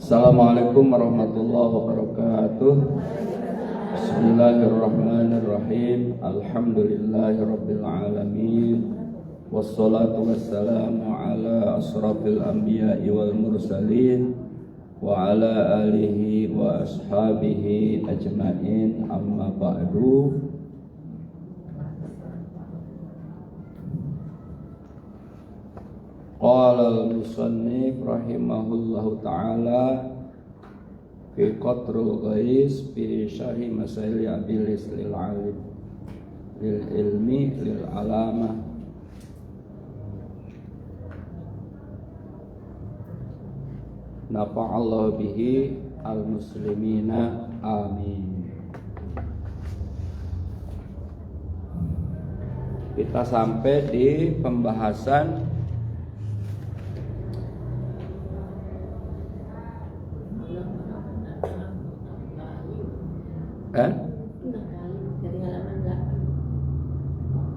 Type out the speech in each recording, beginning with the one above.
Assalamualaikum warahmatullahi wabarakatuh. Bismillahirrahmanirrahim. Alhamdulillahirabbil alamin. Wassalatu wassalamu ala asrafil anbiya'i wal mursalin wa ala alihi wa ashabihi ajma'in, amma ba'du. Qala al-musannif rahimahullahu ta'ala fi qatrul ghais fi syarhi masail abilis lil alim lil ilmi lil alamah nafa'allahu bihi al-muslimina amin. Kita sampai di pembahasan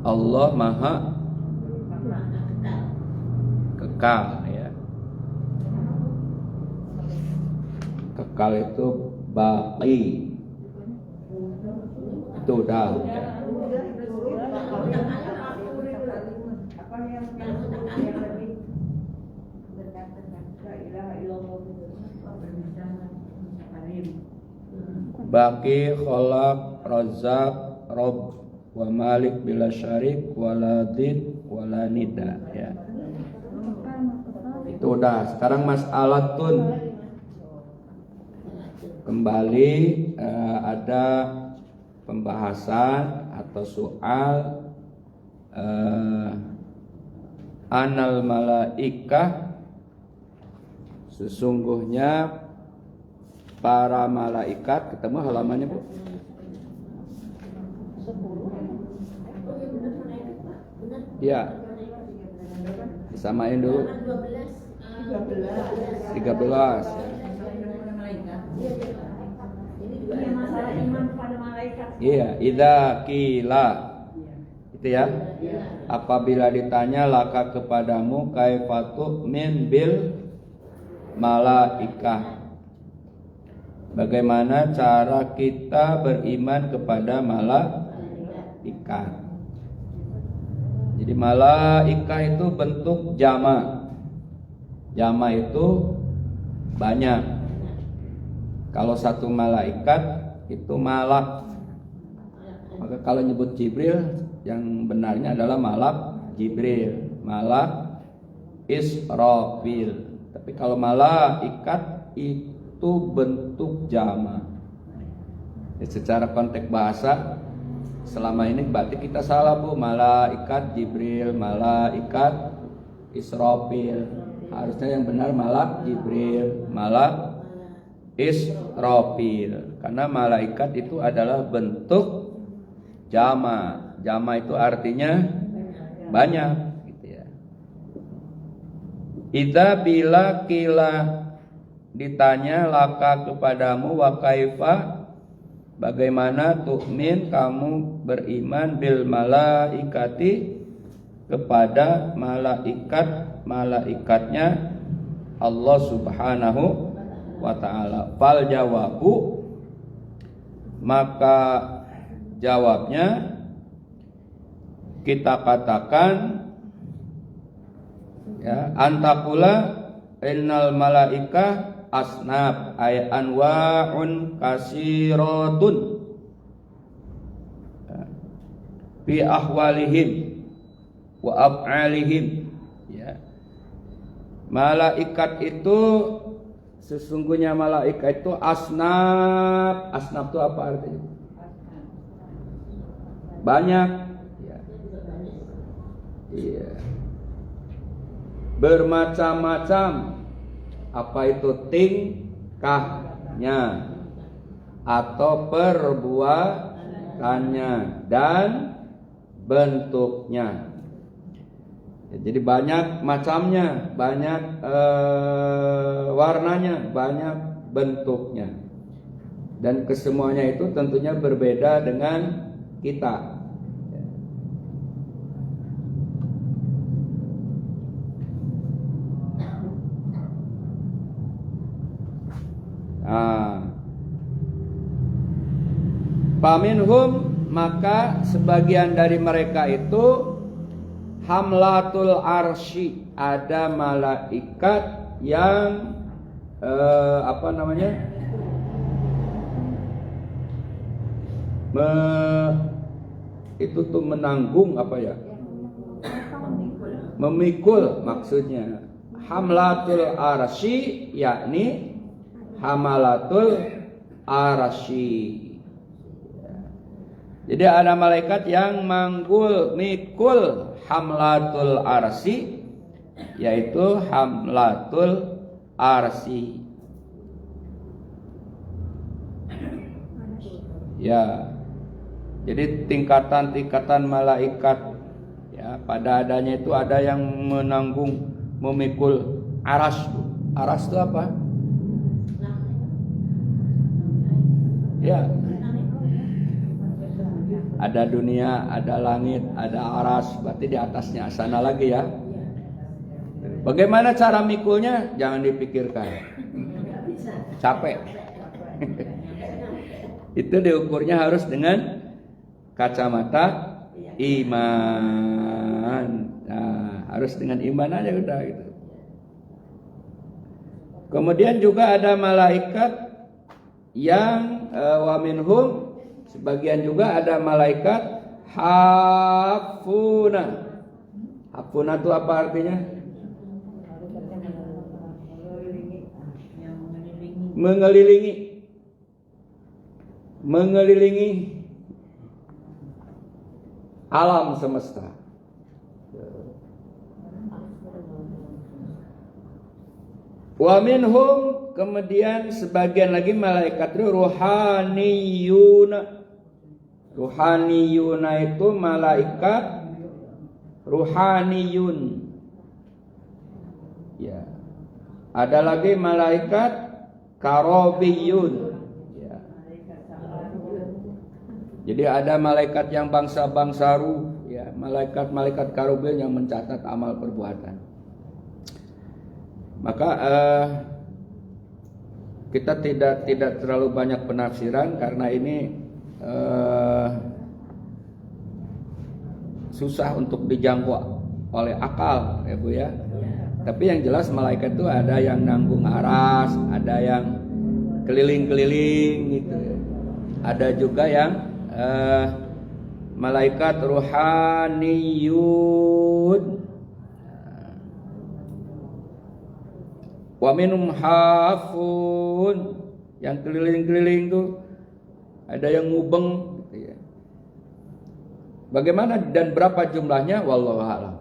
Allah Maha Kekal, ya. Kekal itu baqi. Itu udah, ya. Baqi, khalaq, razaq, rabb wa malik bila syarik wala did wala nida, ya. Itu udah. Sekarang mas'alatun. Kembali ada pembahasan atau soal anal malaikah, sesungguhnya para malaikat. Ketemu halamannya, Bu? Ya, disamain dulu. 13. Iya, idza qila. Itu ya. Apabila ditanya laka kepadamu kaifatu min bil malaikah, bagaimana cara kita beriman kepada malaikat. Jadi malaikah itu bentuk jama. Jama itu banyak. Kalau satu malaikat itu malak. Maka kalau nyebut Jibril, yang benarnya adalah malak Jibril, malak Israfil. Tapi kalau malaikat itu bentuk jama. Secara konteks bahasa selama ini berarti kita salah, Bu. Malaikat Jibril, malaikat Israfil. Harusnya yang benar malak Jibril, malak Israfil. Karena malaikat itu adalah bentuk jama. Jama itu artinya banyak, gitu ya. Idza bila kila, ditanya laka kepadamu wa kaifa, bagaimana tu'min kamu beriman bil malaikati, kepada malaikatnya Allah Subhanahu wa ta'ala. Fal jawabu, maka jawabnya kita katakan, ya, antakula innal malaikah asnab ay anwa'un kasiratun fi ahwalihim wa af'alihim, ya. Malaikat itu, sesungguhnya malaikat itu asnab. Asnab itu apa artinya? Banyak, ya. Iya. Bermacam-macam. Apa itu? Tingkahnya atau perbuatannya dan bentuknya. Jadi banyak macamnya, banyak warnanya, banyak bentuknya. Dan kesemuanya itu tentunya berbeda dengan kita. Nah, faminhum, maka sebagian dari mereka itu hamlatul arsy, ada malaikat yang itu tuh menanggung memikul maksudnya. Hamlatul arsy yakni hamalatul arsy. Jadi ada malaikat yang mikul hamlatul arsy, yaitu hamlatul arsy. Ya. Jadi tingkatan-tingkatan malaikat, ya, pada adanya itu ada yang menanggung memikul aras. Aras itu apa? Ya. Ada dunia, ada langit, ada aras, berarti di atasnya sana lagi ya. Bagaimana cara mikulnya? Jangan dipikirkan. Capek. Itu diukurnya harus dengan kacamata iman. Nah, harus dengan iman aja udah gitu. Kemudian juga ada malaikat yang wa minhum, sebagian juga ada malaikat hafuna. Hafuna itu apa artinya? Mengelilingi alam semesta. Wa minhum, kemudian sebagian lagi malaikat itu ruhaniyuna. Ruhaniyuna itu malaikat ruhaniyun. Ya. Ada lagi malaikat karobiyun. Ya. Jadi ada malaikat yang bangsa-bangsa ruh, ya, malaikat karobiyun yang mencatat amal perbuatan. Maka kita tidak terlalu banyak penafsiran karena ini susah untuk dijangkau oleh akal, ya Bu ya. Tapi yang jelas malaikat itu ada yang nanggung aras, ada yang keliling-keliling gitu. Ada juga yang malaikat ruhaniyun. Wa minhum hafun, yang keliling-keliling tuh ada yang ngubeng gitu ya. Bagaimana dan berapa jumlahnya wallahu a'lam.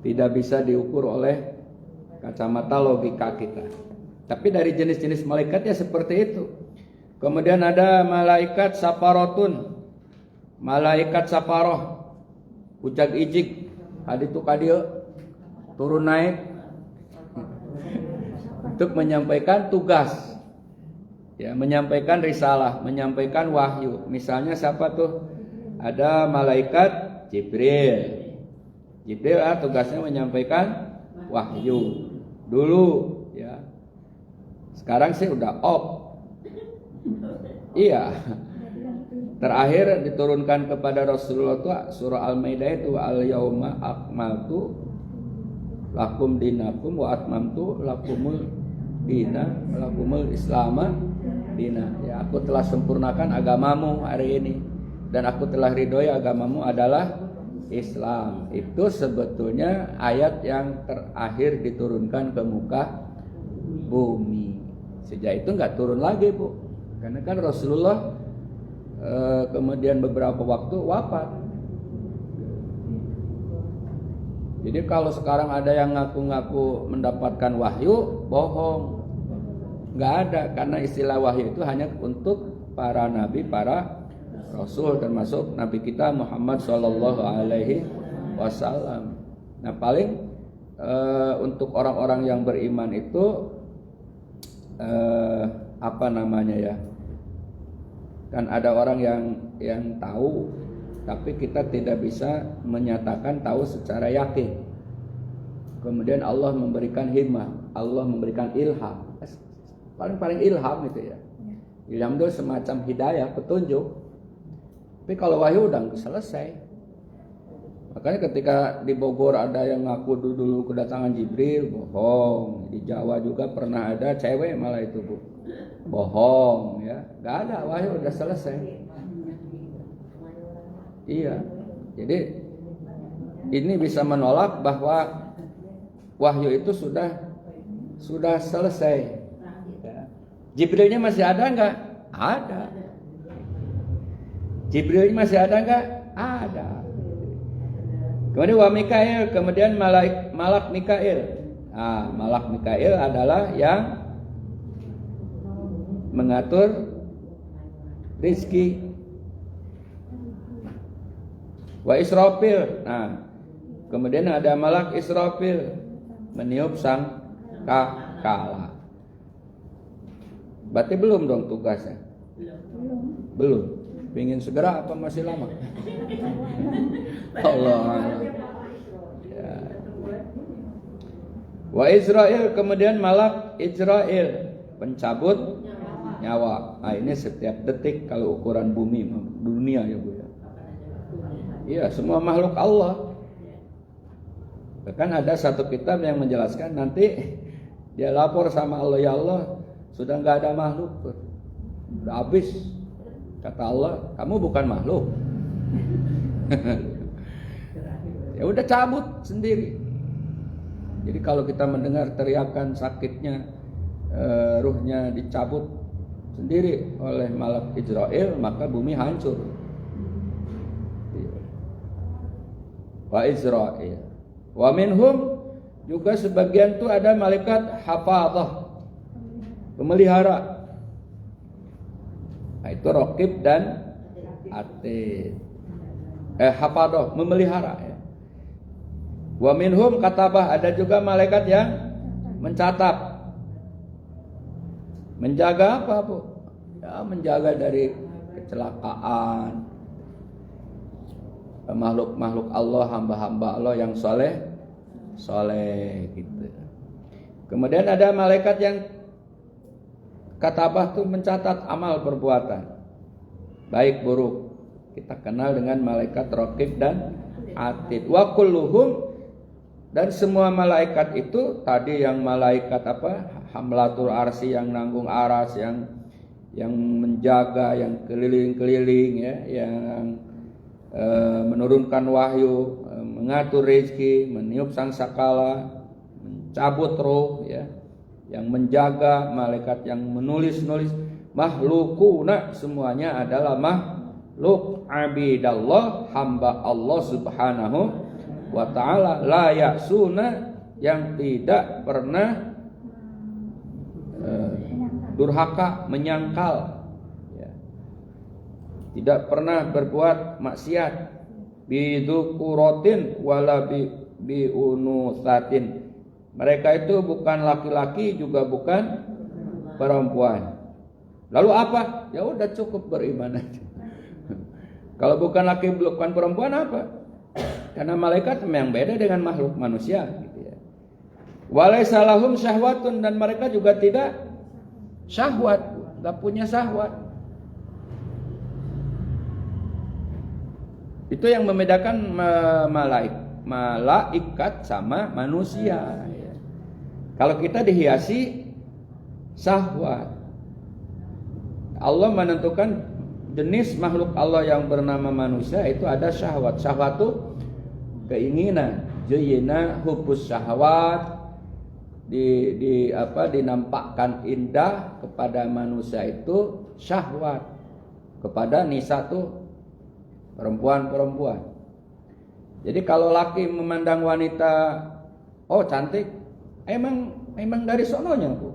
Tidak bisa diukur oleh kacamata logika kita. Tapi dari jenis-jenis malaikat ya seperti itu. Kemudian ada malaikat saparotun, malaikat saparoh, ujag ijik, haditu kadio, turun naik untuk menyampaikan tugas, ya, menyampaikan risalah, menyampaikan wahyu. Misalnya siapa tuh? Ada malaikat Jibril. Jibril tugasnya menyampaikan wahyu dulu, ya. Sekarang sih udah off. Iya. Terakhir diturunkan kepada Rasulullah itu surah Al-Maidah itu al-yauma akmaltu lakum dinakum wa atmamtu lakumul islama dina. Ya, aku telah sempurnakan agamamu hari ini dan aku telah ridhoi agamamu adalah Islam. Itu sebetulnya ayat yang terakhir diturunkan ke muka bumi. Sejak itu nggak turun lagi, Bu. Karena kan Rasulullah kemudian beberapa waktu wafat. Jadi kalau sekarang ada yang ngaku-ngaku mendapatkan wahyu, bohong. Nggak ada, karena istilah wahyu itu hanya untuk para nabi, para rasul, termasuk nabi kita Muhammad Shallallahu Alaihi Wasallam. Nah, paling untuk orang-orang yang beriman itu apa namanya ya? Kan ada orang yang tahu, tapi kita tidak bisa menyatakan tahu secara yakin. Kemudian Allah memberikan himmah, Allah memberikan ilham. paling ilham gitu ya. Ilham itu semacam hidayah, petunjuk. Tapi kalau wahyu udah selesai. Makanya ketika di Bogor ada yang ngaku dulu kedatangan Jibril, bohong. Di Jawa juga pernah ada cewek malah itu, Bu. Bohong ya. Gak ada, wahyu udah selesai. Iya. Jadi ini bisa menolak bahwa wahyu itu sudah selesai. Jibrilnya masih ada enggak? Ada. Jibrilnya masih ada enggak? Ada. Kemudian wa Mikail, kemudian malak Mikail. Nah, malak Mikail adalah yang mengatur rizki. Wa Israfil. Nah, kemudian ada malak Israfil meniup sang kala. Berarti belum dong tugasnya? Belum. Pingin segera apa masih lama? Allah. Ya. Wa Israel, kemudian malak Israel pencabut nyawa. Nah, ini setiap detik kalau ukuran bumi dunia ya Bu ya. Iya, semua makhluk Allah. Bahkan ada satu kitab yang menjelaskan nanti dia lapor sama Allah, ya Allah, sudah nggak ada makhluk, udah habis. Kata Allah, kamu bukan makhluk. Ya udah cabut sendiri. Jadi kalau kita mendengar teriakan sakitnya, ruhnya dicabut sendiri oleh malak Israel, maka bumi hancur. Wa Israel. Wa minhum, juga sebagian itu ada malaikat hafadzah, pemelihara. Nah, itu raqib dan atid. Hafadzah, memelihara ya. Wa minhum katabah, ada juga malaikat yang mencatat. Menjaga apa, Bu? Ya, menjaga dari kecelakaan makhluk-makhluk Allah, hamba-hamba Allah yang soleh gitu. Kemudian ada malaikat yang katabah itu mencatat amal perbuatan baik buruk. Kita kenal dengan malaikat raqib dan atid. Wa kulluhum, dan semua malaikat itu tadi yang malaikat hamlatul arsy yang nanggung aras, yang menjaga, yang keliling-keliling ya, yang menurunkan wahyu, mengatur rezeki, meniup sangkakala, mencabut roh ya, yang menjaga, malaikat yang menulis-nulis, makhlukuna, semuanya adalah makhluk abidallah, hamba Allah subhanahu wa ta'ala, la ya'suna, yang tidak pernah durhaka, menyangkal, tidak pernah berbuat maksiat, bidzukuratin wala biunusatin. Mereka itu bukan laki-laki juga bukan perempuan. Lalu apa? Ya udah cukup beriman aja. Kalau bukan laki bukan perempuan apa? Karena malaikat memang beda dengan makhluk manusia gitu ya. Walaisa lahum syahwatun, dan mereka juga tidak syahwat, enggak punya syahwat. Itu yang membedakan malaikat sama manusia. Kalau kita dihiasi syahwat, Allah menentukan jenis makhluk Allah yang bernama manusia itu ada syahwat. Syahwat itu keinginan. Zayyana hubbus syahwat, dinampakkan indah kepada manusia itu syahwat. Kepada nisa itu perempuan-perempuan. Jadi kalau laki memandang wanita, oh cantik, emang dari sononya, Bu.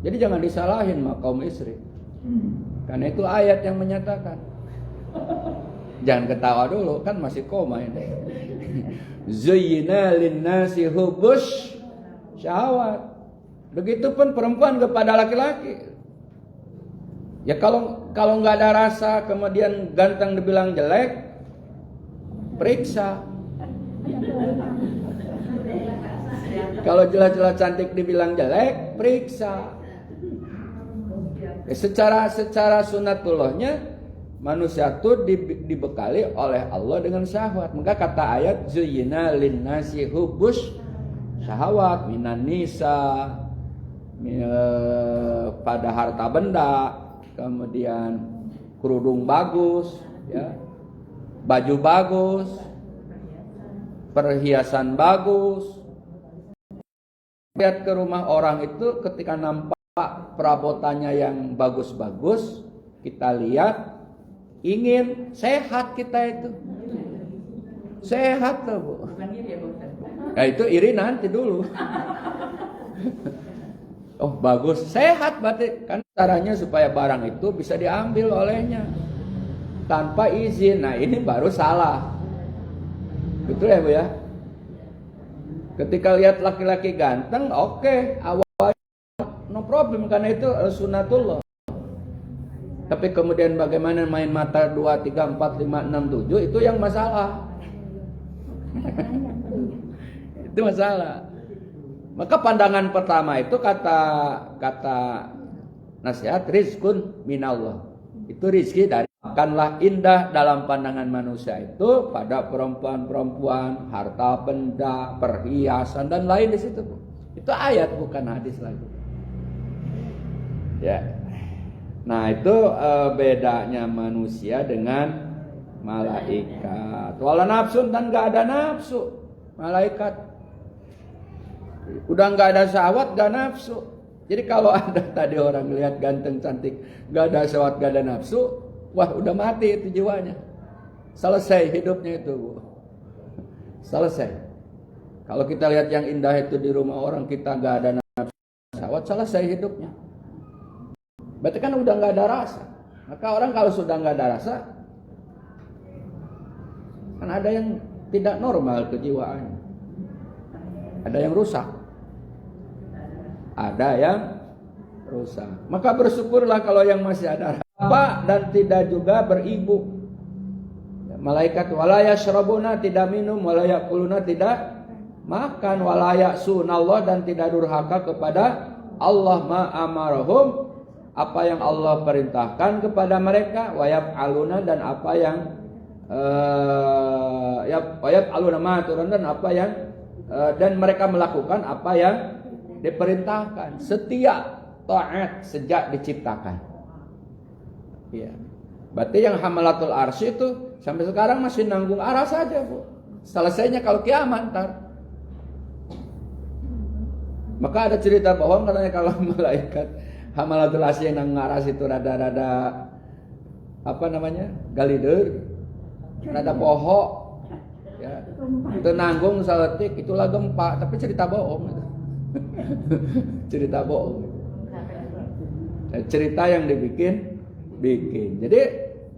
Jadi jangan disalahin sama kaum istri. Karena itu ayat yang menyatakan. Jangan ketawa dulu, kan masih koma ini. Zuyyina linnasi hubbus syahwat. Begitupun perempuan kepada laki-laki. Ya kalau nggak ada rasa, kemudian ganteng dibilang jelek, periksa. Kalau jelas-jelas cantik dibilang jelek, periksa. Secara sunatullahnya manusia itu dibekali oleh Allah dengan syahwat. Maka kata ayat zuyyina linnasi hubbus syahwat minan nisa, pada harta benda, kemudian kerudung bagus, ya, baju bagus, perhiasan bagus. Lihat ke rumah orang itu ketika nampak perabotannya yang bagus-bagus, kita lihat ingin sehat kita itu. Sehat tuh, Bu. Ya itu iri nanti dulu. Oh bagus, sehat berarti kan caranya supaya barang itu bisa diambil olehnya tanpa izin. Nah ini baru salah. Betul ya Bu ya? Ketika lihat laki-laki ganteng, oke, awal no problem karena itu sunatullah. Tapi kemudian bagaimana main mata 2, 3, 4, 5, 6, 7 itu yang masalah. Itu masalah. Maka pandangan pertama itu kata nasihat rizkun minallah. Itu rizki dari akanlah indah dalam pandangan manusia itu pada perempuan-perempuan, harta benda, perhiasan dan lain di situ. Itu ayat bukan hadis lagi. Ya. Nah, itu bedanya manusia dengan malaikat. Wala nafsun dan enggak ada nafsu. Malaikat udah enggak ada syahwat, enggak nafsu. Jadi kalau ada tadi orang lihat ganteng cantik, enggak ada syahwat, enggak ada nafsu, wah udah mati itu jiwanya. Selesai hidupnya itu, Bu. Selesai. Kalau kita lihat yang indah itu di rumah orang kita enggak ada nafsu, syahwat, selesai hidupnya. Berarti kan udah enggak ada rasa. Maka orang kalau sudah enggak ada rasa, kan ada yang tidak normal kejiwaannya. Ada yang rusak. Ada yang rusak. Maka bersyukurlah kalau yang masih ada rasa dan tidak juga beribu. Malaikat wala yashrabuna tidak minum, wala yakuluna tidak makan, wala ya'sunallah dan tidak durhaka kepada Allah ma amarahum, apa yang Allah perintahkan kepada mereka, wa yaf'aluna dan apa yang yaf'aluna ma turun dan apa yang dan mereka melakukan apa yang diperintahkan. Setia taat sejak diciptakan. Iya. Berarti yang hamalatul arsy itu sampai sekarang masih nanggung arah saja, Bu. Selesainya kalau kiamat ntar. Maka ada cerita bohong katanya kalau malaikat hamalatul arsy yang nanggung aras itu rada-rada apa namanya? Galider. Rada pohok. Ya, itu nanggung saletik itulah gempa, tapi cerita bohong itu. Cerita bohong. Cerita yang bikin. Jadi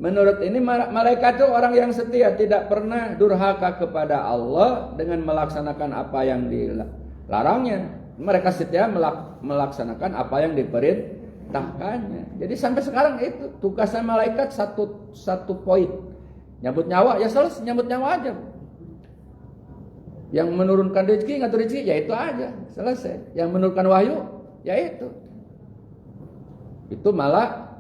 menurut ini malaikat itu orang yang setia, tidak pernah durhaka kepada Allah dengan melaksanakan apa yang dilarangnya. Mereka setia melaksanakan apa yang diperintahkannya. Jadi sampai sekarang itu tugasnya malaikat satu poin. Nyambut nyawa ya selesai, nyambut nyawa aja. Yang menurunkan rezeki, ngatur rezeki, ya itu aja, selesai. Yang menurunkan wahyu, ya itu. Itu malah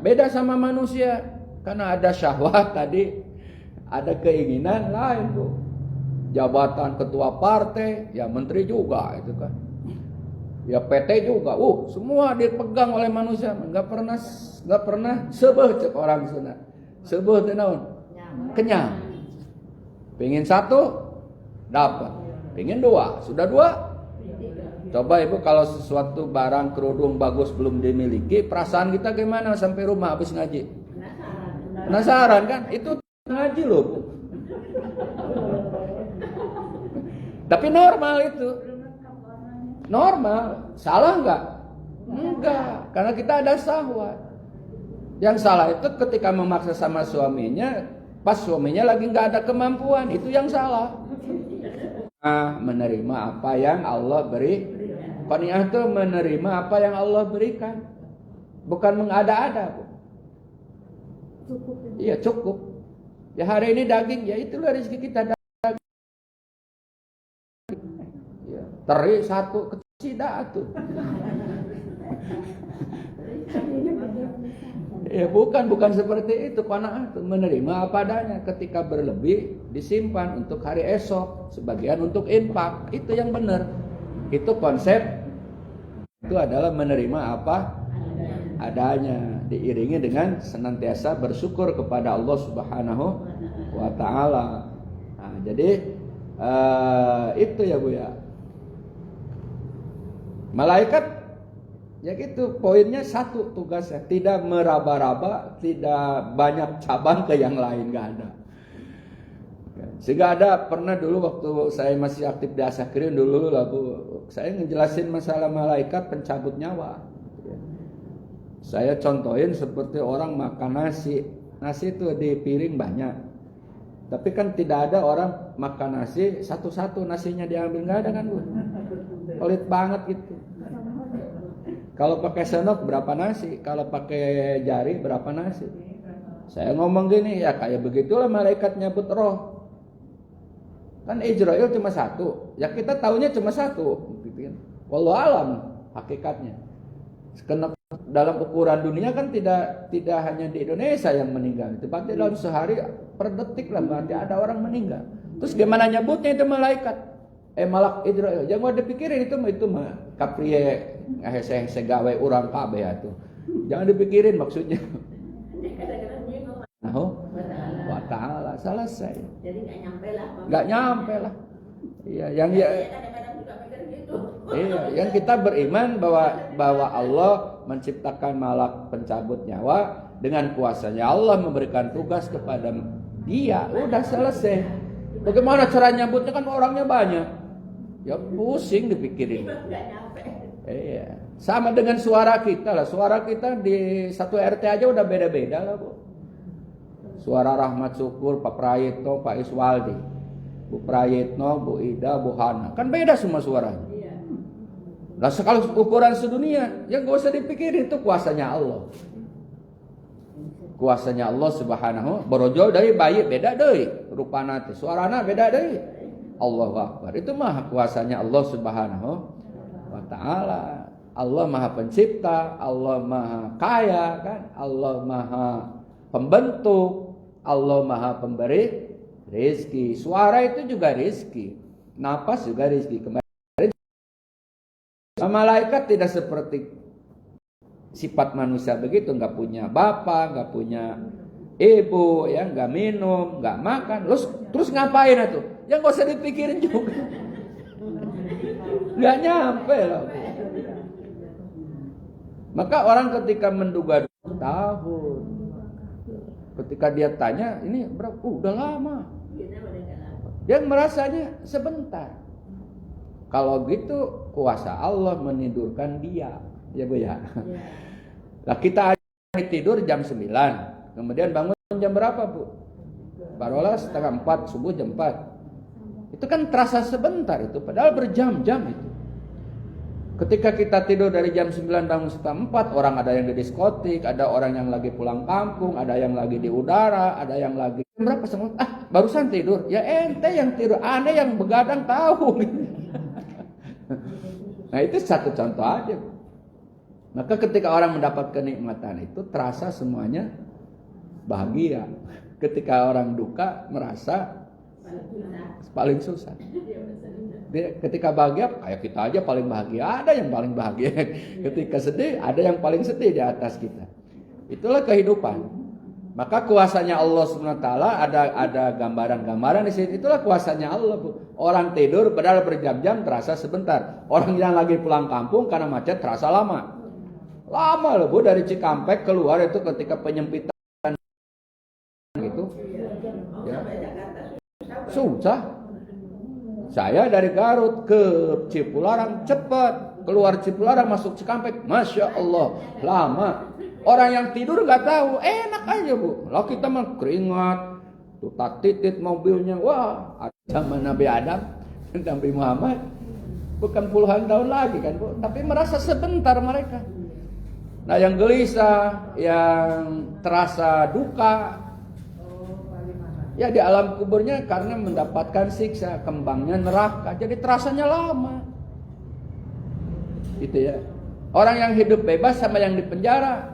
beda sama manusia. Karena ada syahwat tadi, ada keinginan lain, Bu. Jabatan ketua partai, ya menteri juga itu kan. Ya PT juga, semua dipegang oleh manusia, enggak pernah sebeh cek orang Sunda. Sebeh teh naon? Kenyang. Pengen satu dapat, pengen 2, sudah 2. Coba Ibu kalau sesuatu barang kerudung bagus belum dimiliki, perasaan kita gimana sampai rumah habis ngaji? Penasaran kan? Itu ngaji loh, Bu. Tapi normal itu. Normal, salah enggak? Enggak, karena kita ada syahwat. Yang salah itu ketika memaksa sama suaminya, pas suaminya lagi enggak ada kemampuan, itu yang salah. Menerima apa yang Allah beri. Qani'ah itu menerima apa yang Allah berikan, bukan mengada-ada, Bu. Cukup. Iya cukup. Ya hari ini daging, ya itulah rezeki kita daging. Ya, teri satu kecil dah tuh. Ya bukan seperti itu. Qanaah itu menerima apa adanya. Ketika berlebih disimpan untuk hari esok, sebagian untuk infak. Itu yang benar. Itu konsep. Itu adalah menerima apa adanya, diiringi dengan senantiasa bersyukur kepada Allah Subhanahu wa taala. Nah, jadi itu ya Bu ya. Malaikat ya gitu, poinnya satu tugasnya, tidak meraba-raba, tidak banyak cabang ke yang lain, nggak ada. Sehingga ada pernah dulu waktu saya masih aktif di Asakrin dulu lah Bu, saya ngejelasin masalah malaikat pencabut nyawa. Saya contohin seperti orang makan nasi itu di piring banyak, tapi kan tidak ada orang makan nasi satu-satu nasinya diambil, nggak ada kan Bu, pelit banget gitu. Kalau pakai sendok berapa nasi, kalau pakai jari berapa nasi. Saya ngomong gini, ya kayak begitulah malaikat nyabut roh. Kan Israel cuma satu, ya kita taunya cuma satu, gitu kan. Wallahu alam hakikatnya. Karena dalam ukuran dunia kan tidak hanya di Indonesia yang meninggal, itu berarti dalam sehari per detik lah berarti ada orang meninggal. Terus gimana nyebutnya itu malaikat? Malak Israel. Jangan mau dipikirin itu mah kaprie hese gawe urang kabeh atuh. Jangan dipikirin maksudnya. Nah, wa ta'ala selesai. Jadi enggak nyampe lah. Iya, yang kita beriman bahwa Allah menciptakan malak pencabut nyawa, dengan kuasanya Allah memberikan tugas kepada dia, udah selesai. Bagaimana cara nyambutnya, kan orangnya banyak. Ya pusing dipikirin. Iya. Sama dengan suara kita lah. Suara kita di satu RT aja udah beda-beda lah Bu. Suara Rahmat Syukur, Pak Prayitno, Pak Iswaldi, Bu Prayitno, Bu Ida, Bu Hana, kan beda semua suaranya. Lah kalau ukuran sedunia, ya gak usah dipikirin, itu kuasanya Allah. Kuasanya Allah Subhanahu. Borojol dari bayi beda deui, rupana teh, suarana beda deui. Allahu Akbar. Itu maha kuasanya Allah Subhanahu wa taala. Allah maha pencipta, Allah maha kaya kan, Allah maha pembentuk, Allah maha pemberi rezeki. Suara itu juga rezeki, napas juga rezeki. Kemarin malaikat tidak seperti sifat manusia begitu, nggak punya bapak, nggak punya ibu, ya nggak minum, nggak makan. Terus ngapain itu? Ya nggak usah dipikirin juga. Nggak nyampe loh. Maka orang ketika menduga 2 tahun, ketika dia tanya ini berapa? Udah lama. Dia merasanya sebentar. Kalau gitu kuasa Allah menidurkan dia, ya Bu ya. Lah kita tidur jam 9, kemudian bangun jam berapa Bu? Barulah setengah 4, subuh jam 4. Itu kan terasa sebentar itu, padahal berjam-jam itu. Ketika kita tidur dari jam 9 bangun setengah 4, orang ada yang di diskotik, ada orang yang lagi pulang kampung, ada yang lagi di udara, ada yang lagi berapa setengah? Barusan tidur. Ya ente yang tidur, aneh yang begadang tahu. Nah itu satu contoh aja. Maka ketika orang mendapat kenikmatan itu terasa semuanya bahagia. Ketika orang duka merasa paling susah. Ketika bahagia kayak kita aja paling bahagia, ada yang paling bahagia. Ketika sedih ada yang paling sedih di atas kita. Itulah kehidupan. Maka kuasanya Allah SWT ada gambaran-gambaran di sini. Itulah kuasanya Allah, Bu. Orang tidur padahal berjam-jam terasa sebentar. Orang yang lagi pulang kampung karena macet terasa lama. Lama loh Bu, dari Cikampek keluar itu ketika penyempitan gitu. Ya. Susah. Saya dari Garut ke Cipularang cepat, keluar Cipularang masuk Cikampek, Masya Allah lama. Orang yang tidur nggak tahu, enak aja Bu. Lah kita mah keringat, tuh titit mobilnya, wah zaman Nabi Adam, Nabi Muhammad, bukan puluhan tahun lagi kan Bu, tapi merasa sebentar mereka. Nah yang gelisah, yang terasa duka, ya di alam kuburnya karena mendapatkan siksa, kembangnya neraka, jadi terasanya lama. Gitu ya. Orang yang hidup bebas sama yang di penjara,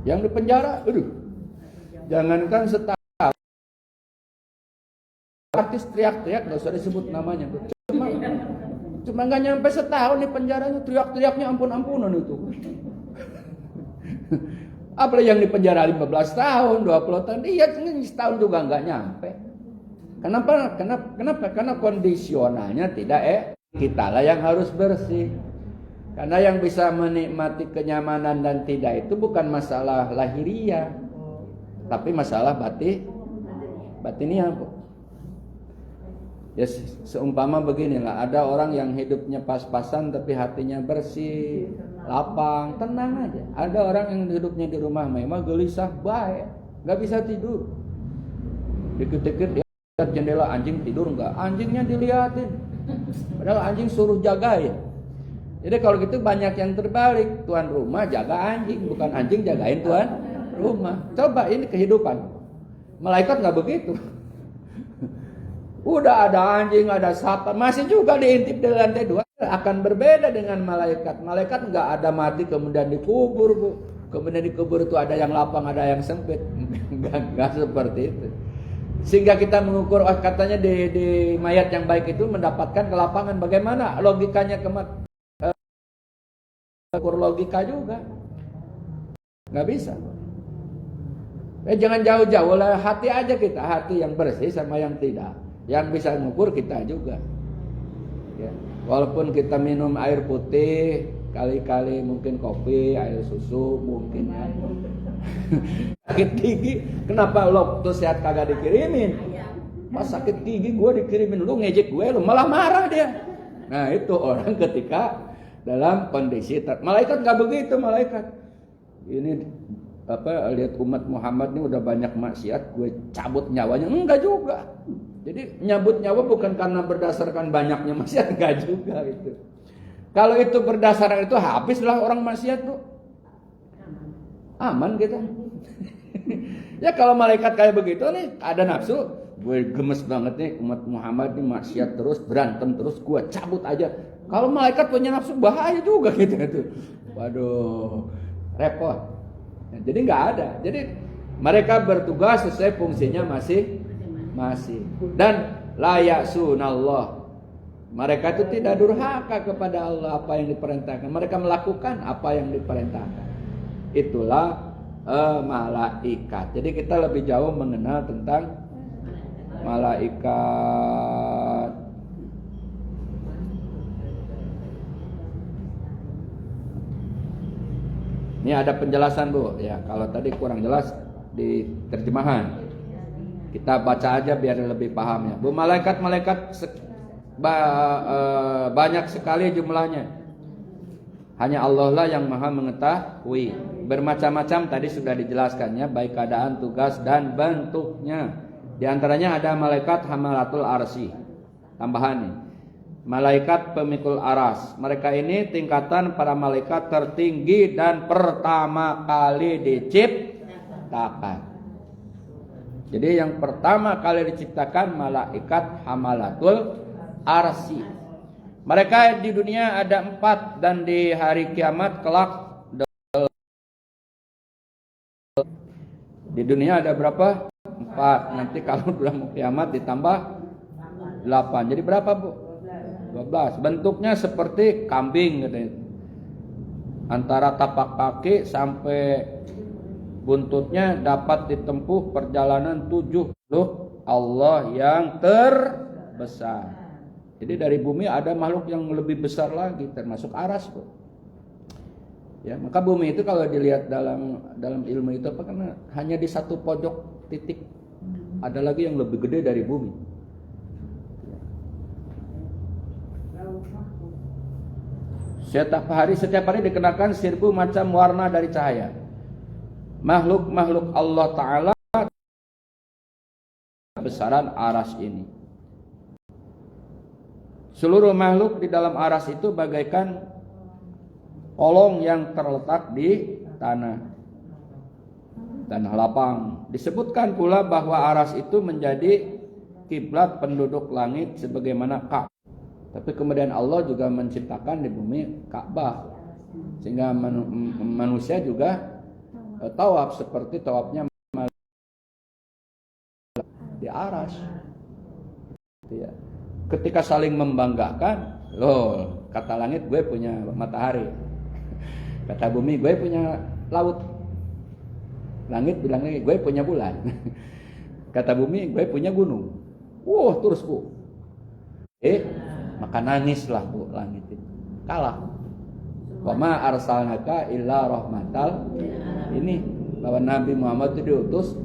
Yang di penjara, jangankan setahun, artis teriak-teriak, nggak usah disebut namanya. Cuma nggak nyampe setahun di penjaranya, teriak-teriaknya ampun-ampunan itu. Apalagi yang di penjara 15 tahun, 20 tahun, iya setahun juga nggak nyampe. Kenapa? Karena kondisionalnya tidak kita lah yang harus bersih. Karena yang bisa menikmati kenyamanan dan tidak itu bukan masalah lahiriah, tapi masalah batiniah. Ya seumpama beginilah, ada orang yang hidupnya pas-pasan tapi hatinya bersih, lapang, tenang aja. Ada orang yang hidupnya di rumah mewah, gelisah, baik, nggak bisa tidur. Dikit-dikit lihat jendela, anjing tidur nggak? Anjingnya dilihatin, padahal anjing suruh jagain. Jadi kalau gitu banyak yang terbalik, tuan rumah jaga anjing, bukan anjing jagain tuan rumah. Coba ini kehidupan. Malaikat nggak begitu. Udah ada anjing, ada satpam, masih juga diintip di lantai 2. Akan berbeda dengan malaikat. Malaikat nggak ada mati kemudian dikubur, Bu. Kemudian dikubur itu ada yang lapang, ada yang sempit. Nggak seperti itu. Sehingga kita mengukur, katanya di mayat yang baik itu mendapatkan kelapangan. Bagaimana logikanya ukur logika juga? Nggak bisa. Jangan jauh-jauh lah, hati aja kita, hati yang bersih sama yang tidak. Yang bisa mengukur kita juga. Ya. Walaupun kita minum air putih, kali-kali mungkin kopi, air susu, mungkin ya. Sakit gigi, kenapa lo tuh sehat kagak dikirimin? Pas sakit gigi gue dikirimin, lu ngejek gue, lu malah marah dia. Nah itu orang ketika dalam kondisi malaikat nggak begitu, malaikat. Ini lihat umat Muhammad ini udah banyak maksiat, gue cabut nyawanya, enggak juga. Jadi nyabut nyawa bukan karena berdasarkan banyaknya maksiat, enggak juga itu. Kalau itu berdasarkan itu, habislah orang maksiat tuh. Aman kita. Ya kalau malaikat kayak begitu nih, ada nafsu, gue gemes banget nih umat Muhammad ini maksiat terus, berantem terus, gue cabut aja. Kalau malaikat punya nafsu bahaya juga gitu itu. Waduh, repot. Nah, jadi nggak ada. Jadi mereka bertugas sesuai fungsinya masing-masing. Dan la ya'sunallah. Mereka itu tidak durhaka kepada Allah apa yang diperintahkan. Mereka melakukan apa yang diperintahkan. Itulah malaikat. Jadi kita lebih jauh mengenal tentang malaikat. Ini ada penjelasan, Bu. Ya, kalau tadi kurang jelas di terjemahan. Kita baca aja biar lebih paham ya. Bu, malaikat-malaikat banyak sekali jumlahnya. Hanya Allah lah yang maha mengetahui. Bermacam-macam tadi sudah dijelaskannya, baik keadaan, tugas, dan bentuknya. Di antaranya ada malaikat hamalatul arsy. Tambahan nih. Malaikat pemikul aras. Mereka ini tingkatan para malaikat tertinggi dan pertama kali diciptakan. Jadi yang pertama kali diciptakan malaikat hamalatul arsy. Mereka di dunia ada 4 dan di hari kiamat kelak di dunia ada berapa? 4. Nanti kalau sudah mau kiamat ditambah 8. Jadi berapa, Bu? 12. Bentuknya seperti kambing katanya. Antara tapak kaki sampai buntutnya dapat ditempuh perjalanan 70 Allah yang terbesar. Jadi dari bumi ada makhluk yang lebih besar lagi, termasuk aras, Bu. Ya, maka bumi itu kalau dilihat dalam ilmu itu apa, karena hanya di satu pojok titik. Ada lagi yang lebih gede dari bumi. Setiap hari dikenakan 1000 macam warna dari cahaya. Makhluk-makhluk Allah Ta'ala besaran aras ini. Seluruh makhluk di dalam aras itu bagaikan kolong yang terletak di tanah lapang. Disebutkan pula bahwa aras itu menjadi kiblat penduduk langit sebagaimana Ka'bah. Tapi kemudian Allah juga menciptakan di bumi Ka'bah, sehingga manusia juga tawaf seperti tawafnya di aras. Ya. Ketika saling membanggakan, loh, kata langit gue punya matahari, kata bumi gue punya laut. Langit bilang lagi gue punya bulan, kata bumi gue punya gunung. Terus bu, maka nangislah bu langit itu, kalah. Wa ma arsalnaka illa rahmatal, ini bahwa Nabi Muhammad itu diutus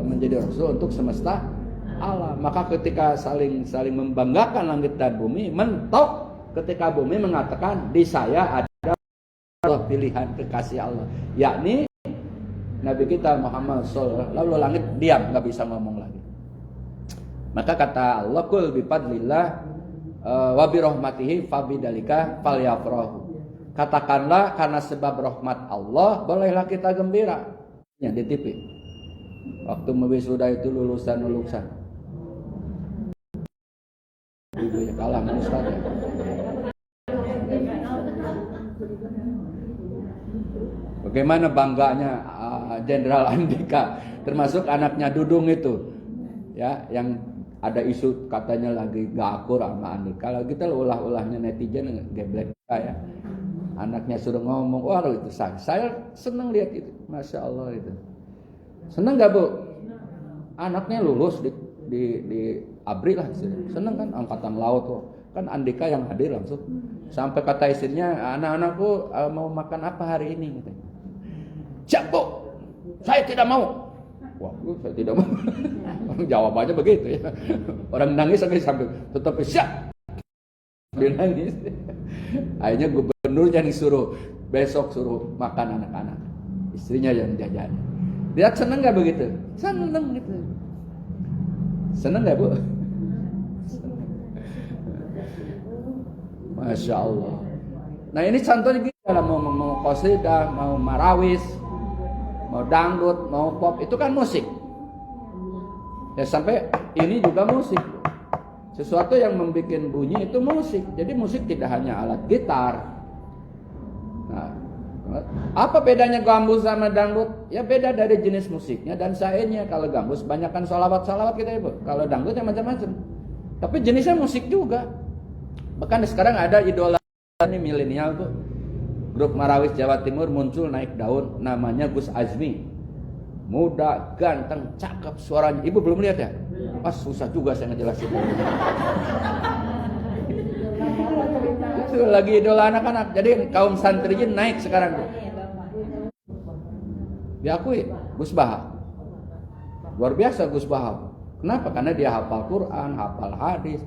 menjadi rasul untuk semesta alam. Maka ketika saling membanggakan langit dan bumi, mentok ketika bumi mengatakan di saya ada pilihan kekasih Allah, yakni Nabi kita Muhammad SAW. Lalu langit diam, nggak bisa ngomong lagi. Maka kata Allah, kul bifadlillah wa birahmatihi fabidzalika falyafrahu. Katakanlah karena sebab rahmat Allah bolehlah kita gembira. Ya di TV. Waktu wisuda itu lulusan. Ibu ya kalah Ustaz ya. Bagaimana bangganya Jenderal Andika, termasuk anaknya Dudung itu, ya, yang ada isu katanya lagi gak akur sama Andika. Kalau kita ulah-ulahnya netizen geblek ya. Anaknya suruh ngomong, itu saya senang lihat itu, masya Allah itu. Senang gak bu? Anaknya lulus di ABRI lah, senang kan, angkatan laut tuh. Kan Andika yang hadir langsung. Sampai kata istrinya, anak-anakku mau makan apa hari ini? Siap bu, saya tidak mau. Saya tidak mau. Jawabannya begitu ya. Orang nangis sampai tetap siap. Dia nangis. Akhirnya gubernurnya disuruh besok suruh makan anak-anak. Istrinya yang jajan. Dia senang nggak begitu? Senang gitu. Senang nggak bu? Masya Allah. Nah ini contohnya gitu dalam mau qasidah, mau marawis, mau dangdut, mau pop, itu kan musik. Ya sampai ini juga musik. Sesuatu yang membuat bunyi itu musik. Jadi musik tidak hanya alat gitar. Nah, apa bedanya gambus sama dangdut? Ya beda dari jenis musiknya dan syairnya. Kalau gambus banyakkan sholawat kita ibu. Kalau dangdut ya macam-macam. Tapi jenisnya musik juga. Bahkan sekarang ada idola ini milenial tuh. Grup Marawis Jawa Timur muncul naik daun, namanya Gus Azmi. Muda, ganteng, cakep suaranya. Ibu belum lihat ya? Pas susah juga saya ngejelasin. Itu lagi idola anak-anak. Jadi kaum santriin naik sekarang. Diakui Gus Baha. Luar biasa Gus Baha. Kenapa? Karena dia hafal Quran, hafal hadis,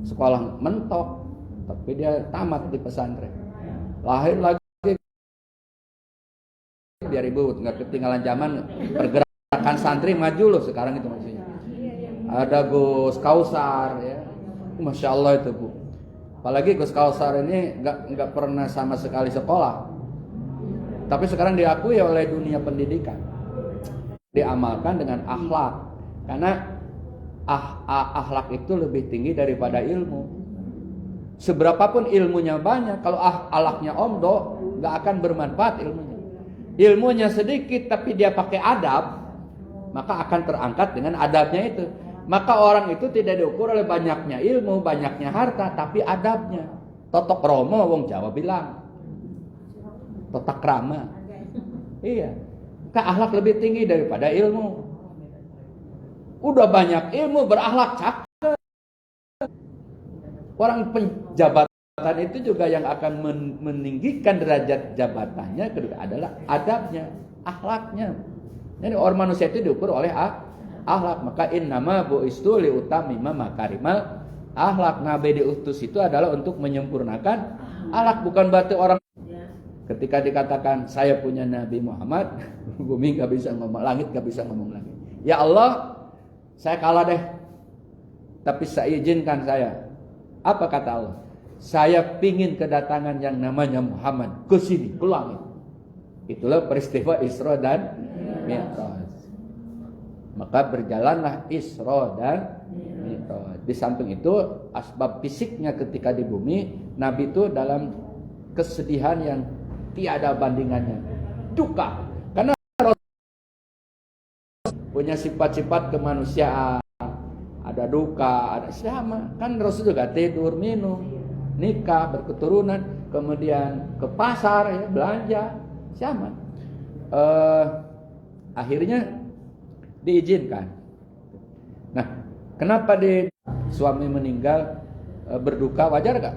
sekolah mentok, tapi dia tamat di pesantren. Lahir lagi biar ibu nggak ketinggalan zaman, pergerakan santri maju loh sekarang itu maksudnya. Ada Gus Kausar ya, masya Allah itu bu. Apalagi Gus Kausar ini nggak pernah sama sekali sekolah, tapi sekarang diakui oleh dunia pendidikan, diamalkan dengan akhlak, karena akhlak itu lebih tinggi daripada ilmu. Seberapapun ilmunya banyak, kalau akhlaknya omdo, nggak akan bermanfaat ilmunya. Ilmunya sedikit tapi dia pakai adab, maka akan terangkat dengan adabnya itu. Maka orang itu tidak diukur oleh banyaknya ilmu, banyaknya harta, tapi adabnya. Totok romo wong Jawa bilang. Totak krama. Iya. Maka akhlak lebih tinggi daripada ilmu. Udah banyak ilmu, berakhlak cakep. Orang penjabat itu juga yang akan meninggikan derajat jabatannya kedua adalah adabnya, akhlaknya. Jadi orang manusia itu diukur oleh akhlak. Maka innama bu'istu liutamima makarimal akhlak. Nabi diutus itu adalah untuk menyempurnakan akhlak, bukan berarti orang ketika dikatakan saya punya Nabi Muhammad, bumi nggak bisa ngomong, langit nggak bisa ngomong lagi. Ya Allah, saya kalah deh, tapi saya izinkan saya. Apa kata Allah? Saya pingin kedatangan yang namanya Muhammad ke sini, ke langit. Itulah peristiwa Isra dan Mi'raj. Maka berjalanlah Isra dan Mi'raj. Di samping itu, asbab fisiknya ketika di bumi, Nabi itu dalam kesedihan yang tiada bandingannya, duka. Karena punya sifat-sifat kemanusiaan, ada duka, ada sama. Kan Rasul juga tidur, minum, nikah, berketurunan, kemudian ke pasar ya, belanja, sama. Akhirnya diizinkan. Nah, kenapa suami meninggal berduka, wajar gak?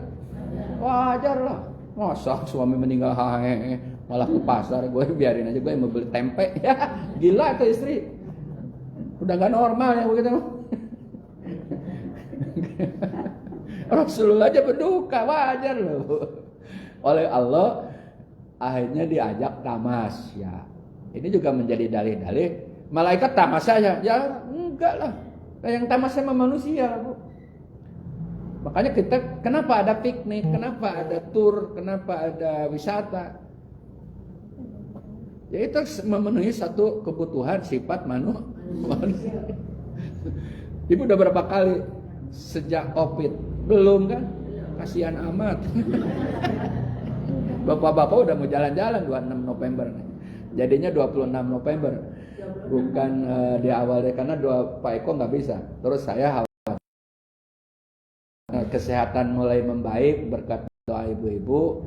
Wajar lah. Masa suami meninggal malah ke pasar, gue biarin aja, gue mau beli tempe. Ya, gila itu istri. Udah gak normal ya begitu. Rasulullah aja berduka, wajar loh. Oleh Allah akhirnya diajak tamasya. Ini juga menjadi dalih-dalih malaikat tamasya ya enggak lah. Yang tamasya sama manusia, Bu. Makanya kita kenapa ada piknik, kenapa ada tur, kenapa ada wisata? Ya itu memenuhi satu kebutuhan sifat manusia. Ibu udah berapa kali sejak Covid? Belum kan? Kasihan amat. Bapak-bapak udah mau jalan-jalan 26 November. Jadinya 26 November. Bukan di awalnya karena Pak Eko nggak bisa. Terus saya kesehatan mulai membaik berkat doa ibu-ibu.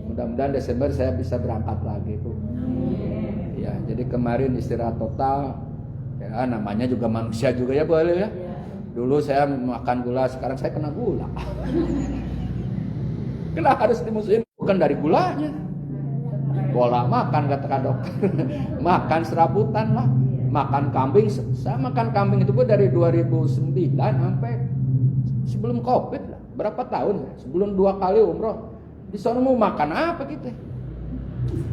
Mudah-mudahan Desember saya bisa berangkat lagi, Bu. Ya, jadi kemarin istirahat total. Ya, namanya juga manusia juga ya, boleh ya. Dulu saya makan gula, sekarang saya kena gula. Kena harus dimusuhin, bukan dari gulanya. Pola makan kata dokter. Makan serabutan lah. Makan kambing, saya makan kambing itu dari 2009 sampai sebelum Covid lah. Berapa tahun? Sebelum 2 kali umroh. Di sana mau makan apa kita?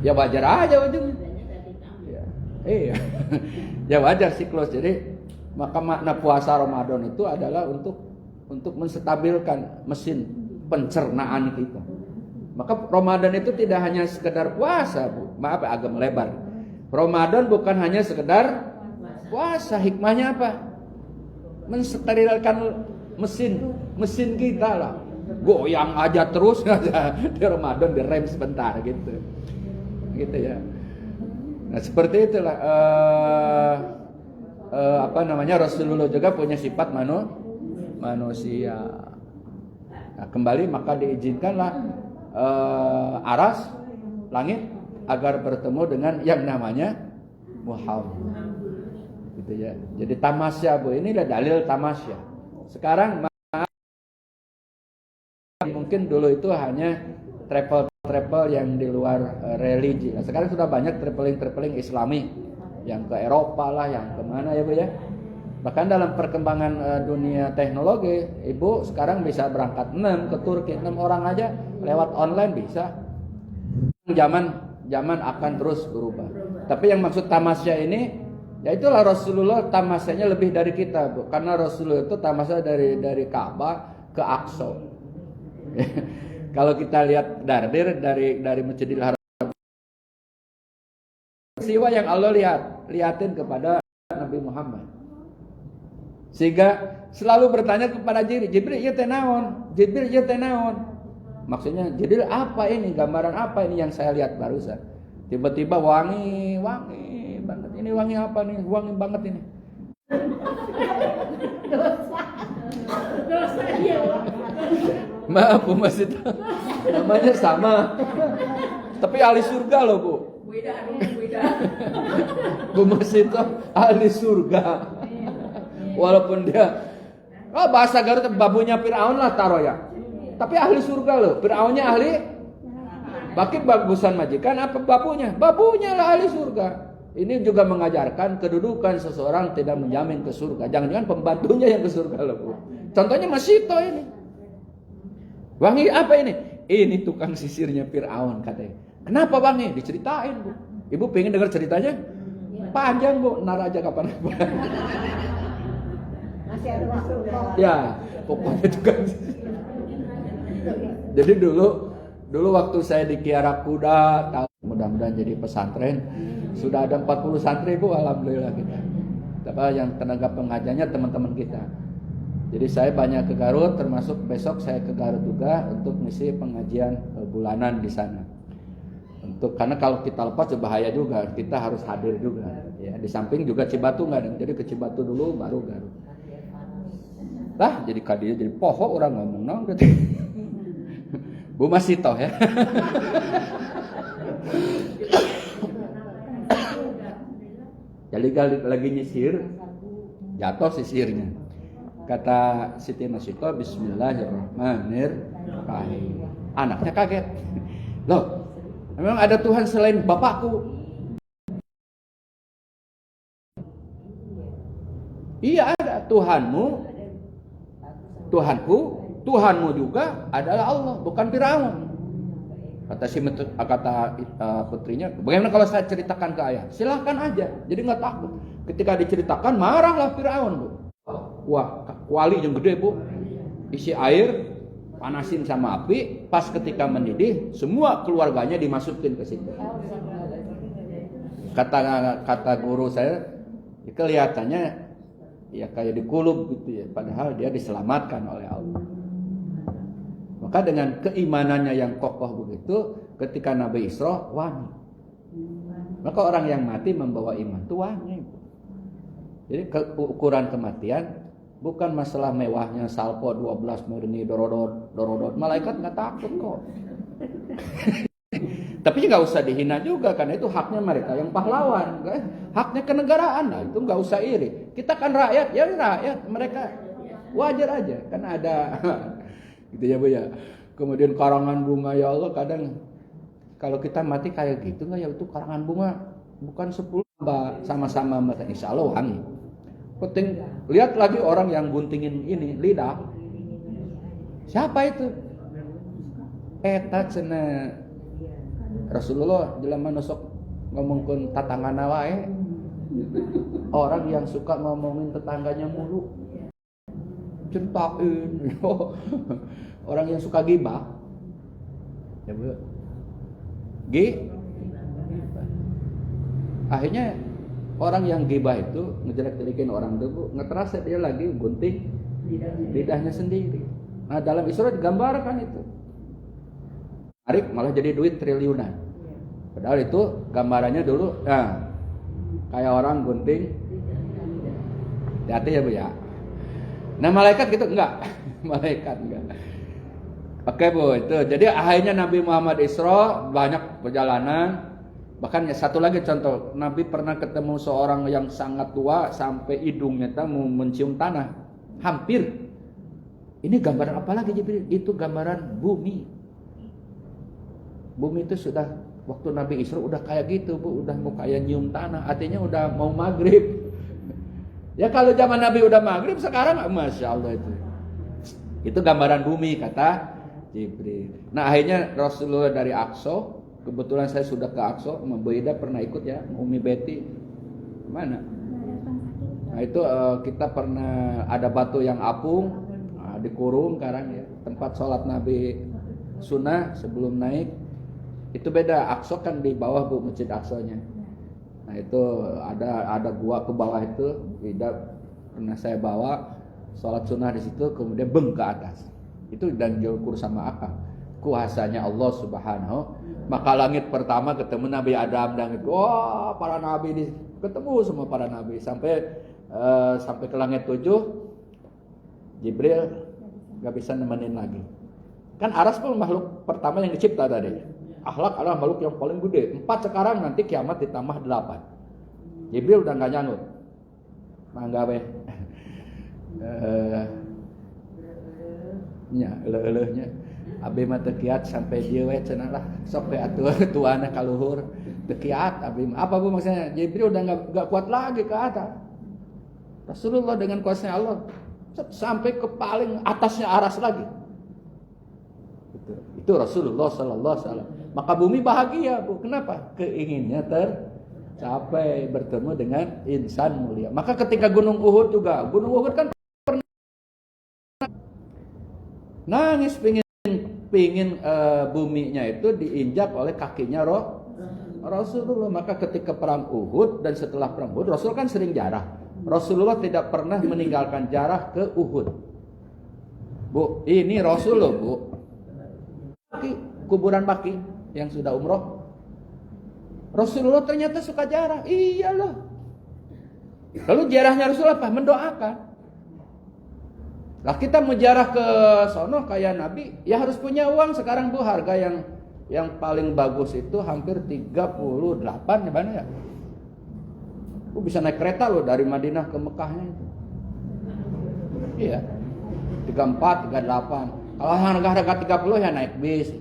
Ya wajar aja ujungnya. Ya, iya. Ya wajar siklus. Jadi maka makna puasa Ramadan itu adalah untuk menstabilkan mesin pencernaan kita. Maka Ramadan itu tidak hanya sekedar puasa, Bu. Maaf agak melebar. Ramadan bukan hanya sekedar puasa, hikmahnya apa? Mensterilkan mesin kita lah. Goyang aja terus di Ramadan direm sebentar gitu. Gitu ya. Nah, seperti itulah Rasulullah juga punya sifat manusia. Nah, kembali maka diizinkanlah aras langit agar bertemu dengan yang namanya Muhammad. Gitu ya. Jadi tamasya, Bu, ini adalah dalil tamasya. Sekarang mungkin dulu itu hanya travel yang di luar religi. Nah, sekarang sudah banyak traveling Islami yang ke Eropa lah, yang kemana ya, Bu ya. Bahkan dalam perkembangan dunia teknologi, Ibu sekarang bisa berangkat 6 ke Turki, 6 orang aja lewat online bisa. Zaman akan terus berubah. Tapi yang maksud tamasya ini, ya itulah Rasulullah tamasyanya lebih dari kita, Bu. Karena Rasulullah itu tamasya dari Ka'bah ke Aqsa. Kalau kita lihat dardir dari Masjidil Haram, peristiwa yang Allah lihatin kepada Nabi Muhammad. Sehingga selalu bertanya kepada Jibril, ieu teh naon? Jibril, ieu teh naon? Maksudnya, Jibril, apa ini? Gambaran apa ini yang saya lihat barusan? Tiba-tiba wangi banget. Ini wangi apa nih? Wangi banget ini. Dosa dia. Maaf, Bu Mas itu. Namanya sama. Tapi ahli surga loh, Bu. Beda. Bu Mas itu ahli surga. Walaupun dia bahasa Garut babunya Firaun lah taruh ya. Tapi ahli surga loh. Firaunnya ahli bakit bagusan majikan apa babunya? Babunya lah ahli surga. Ini juga mengajarkan kedudukan seseorang tidak menjamin ke surga. Jangan-jangan pembantunya yang ke surga loh, Bu. Contohnya Masito ini. Wangi apa ini? Ini tukang sisirnya Firaun katanya. Kenapa wangi? Diceritain, Bu. Ibu pengen dengar ceritanya? Panjang, Bu. Ntar aja kapan-kapan. Masih ada waktu. Ya, pokoknya tukang sisir. Jadi dulu waktu saya di Kiara Kuda, mudah-mudahan jadi pesantren, sudah ada 40 santri, Bu, alhamdulillah kita. Tapi yang tenaga pengajarnya teman-teman kita. Jadi saya banyak ke Garut, termasuk besok saya ke Garut juga untuk misi pengajian bulanan di sana. karena kalau kita lepas bahaya juga, kita harus hadir juga. Ya, di samping juga Cibatu nggak ada, jadi ke Cibatu dulu baru Garut. Lah jadi kadieu jadi poho orang ngomong naon gitu. Bu masih toh ya. Jadi lagi nyisir, jatuh sisirnya. Kata Siti Masito, Bismillahirrahmanirrahim. Anaknya kaget. Loh, memang ada Tuhan selain bapakku? Iya ada, Tuhanmu, Tuhanku, Tuhanmu juga adalah Allah, bukan Firaun. Kata putrinya, bagaimana kalau saya ceritakan ke ayah? Silahkan aja, jadi nggak takut. Ketika diceritakan, marahlah Firaun, Bu. Wah, kuali yang gede, Bu. Isi air, panasin sama api, pas ketika mendidih, semua keluarganya dimasukin ke situ. Kata guru saya, kelihatannya ya kayak dikulub gitu ya, padahal dia diselamatkan oleh Allah. Maka dengan keimanannya yang kokoh begitu, ketika Nabi Isra wangi. Maka orang yang mati membawa iman itu wangi. Jadi ukuran kematian bukan masalah mewahnya salpo 12 murni dorodot. Malaikat nggak takut kok. Tapi nggak usah dihina juga, karena itu haknya mereka yang pahlawan, kan? Haknya kenegaraan, nah itu nggak usah iri. Kita kan rakyat, ya rakyat, mereka wajar aja, kan ada. Gitu ya Bu ya. Kemudian karangan bunga, ya Allah, kadang kalau kita mati kayak gitu nggak ya, itu karangan bunga bukan 10 sama-sama mati, insya Allah wangi. Penting lihat lagi orang yang guntingin ini lidah. Siapa itu? Eta cenah Rasulullah jelema nusok ngomongkeun tatanganna wae. Orang yang suka ngomongin tetangganya mulu. Centakin. Orang yang suka gibah. Ya Bu. Akhirnya orang yang gibah itu ngejelek-jelekin orang itu, Bu, ngeterasa dia lagi gunting lidahnya sendiri. Nah, dalam Isra digambarkan itu. Tarik malah jadi duit triliunan. Padahal itu gambarannya dulu, nah, kayak orang gunting. Hati-hati ya Bu ya. Nah, malaikat gitu enggak. Malaikat enggak. Oke Bu, itu. Jadi akhirnya Nabi Muhammad Isra banyak perjalanan. Bahkan ya satu lagi contoh, Nabi pernah ketemu seorang yang sangat tua sampai hidungnya mau mencium tanah. Hampir. Ini gambaran apa lagi Jibril? Itu gambaran bumi. Bumi itu sudah waktu Nabi Isra udah kayak gitu Bu, udah mau kayak nyium tanah, artinya udah mau maghrib. Ya kalau zaman Nabi udah maghrib, sekarang Masya Allah itu. Itu gambaran bumi kata Jibril. Nah akhirnya Rasulullah dari Aqsa, kebetulan saya sudah ke Aqsa, Mbak Ida pernah ikut ya, Umi Betty mana? Nah itu kita pernah ada batu yang apung, dikurung sekarang ya, tempat sholat Nabi sunnah sebelum naik. Itu beda, Aqsa kan di bawah Bu, masjid Aqsanya. Nah itu ada gua ke bawah itu, Ida pernah saya bawa sholat sunnah di situ, kemudian beng ke atas. Itu dan diukur sama akal. Kuasanya Allah Subhanahu. Maka langit pertama ketemu Nabi Adam dan itu, wah para nabi ketemu semua para nabi sampai ke langit 7. Jibril nggak bisa nemenin lagi. Kan Aras pun makhluk pertama yang dicipta tadi. Akhlak adalah makhluk yang paling gede. 4 sekarang, nanti kiamat ditambah 8. Jibril udah nggak nyangkut. Mangga weh. Nya eleuh-eleuhnya. Abi mah teu kiat sampai dieu we cenah lah. Sok we atuh tuana ka luhur. Teu kiat abi mah. Apa Bu maksudnya? Jibril udah enggak kuat lagi ke atas. Rasulullah dengan kuasa Allah sampai ke paling atasnya Aras lagi. Itu Rasulullah sallallahu alaihi wasallam. Maka bumi bahagia Bu. Kenapa? Keinginannya tercapai, bertemu dengan insan mulia. Maka ketika Gunung Uhud juga, Gunung Uhud kan pernah nangis pingin buminya itu diinjak oleh kakinya Rasulullah. Maka ketika perang Uhud dan setelah perang Uhud, Rasul kan sering jarah. Rasulullah tidak pernah meninggalkan jarah ke Uhud. Bu, ini Rasulullah Bu. Kuburan Baqi yang sudah umroh. Rasulullah ternyata suka ziarah. Iya loh. Lalu ziarahnya Rasulullah apa? Mendoakan. Lah kita mau ziarah ke sono kayak Nabi, ya harus punya uang. Sekarang Bu, harga yang paling bagus itu hampir 38 ya mana ya? Bu bisa naik kereta loh dari Madinah ke Mekahnya itu. Iya. 34, 38. Kalau harga 30 ya naik bis.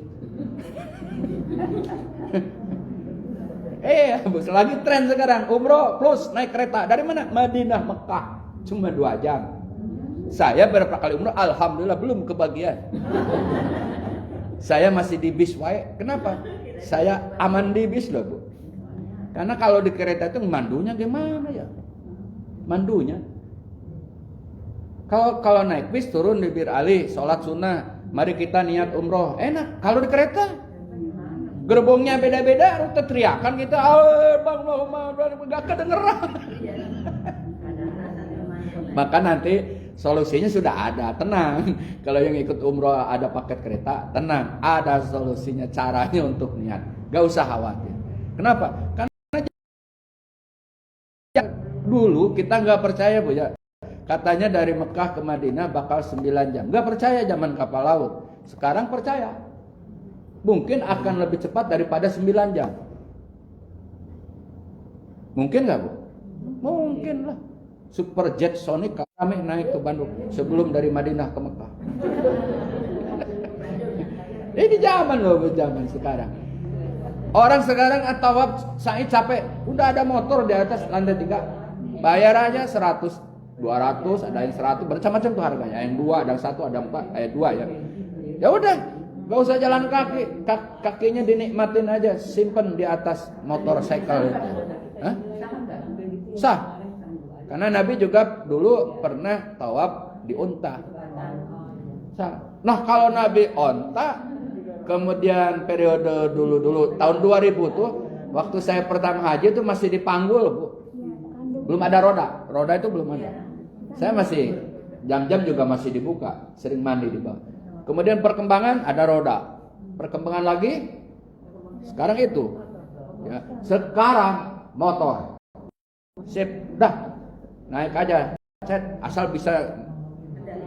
Bu, lagi tren sekarang umroh plus naik kereta dari mana? Madinah Mekah. Cuma 2 jam. Saya berapa kali umroh, alhamdulillah belum kebagian. Saya masih di bis wae. Kenapa? Saya aman di bis loh Bu. Karena kalau di kereta itu mandunya gimana ya? Mandunya. Kalau naik bis turun di Bir Ali, sholat sunnah, mari kita niat umroh, enak. Kalau di kereta, gerbongnya beda-beda, rute teriakan kita, bang, nggak kedengeran. Maka nanti solusinya sudah ada, tenang. Kalau yang ikut umroh ada paket kereta, tenang, ada solusinya, caranya untuk niat, gak usah khawatir. Kenapa? Karena dulu kita nggak percaya Bu ya. Katanya dari Mekah ke Madinah bakal 9 jam. Nggak percaya zaman kapal laut. Sekarang percaya. Mungkin akan lebih cepat daripada 9 jam. Mungkin nggak Bu? Mungkin lah. Superjet Sonic kami naik ke Bandung sebelum dari Madinah ke Mekah. Ini zaman loh Bu, zaman sekarang. Orang sekarang tawaf saya capek. Udah ada motor di atas lantai 3. Bayar aja 100, 200, ada yang 100, macam-macam tuh harganya. Yang 2, ada yang 1, ada 4, 2 ya. Ya udah, gak usah jalan kaki, kakinya dinikmatin aja, simpen di atas motorcycle itu. Hah? Sah. Karena Nabi juga dulu pernah tawaf di unta. Sah. Nah kalau Nabi onta, kemudian periode dulu tahun 2000 tuh, waktu saya pertama haji itu masih dipanggul Bu. Belum ada roda itu belum ada. Saya masih jam-jam juga masih dibuka, sering mandi di bawah. Kemudian perkembangan ada roda, perkembangan lagi, sekarang itu, ya. Sekarang motor, sip, dah naik aja, asal bisa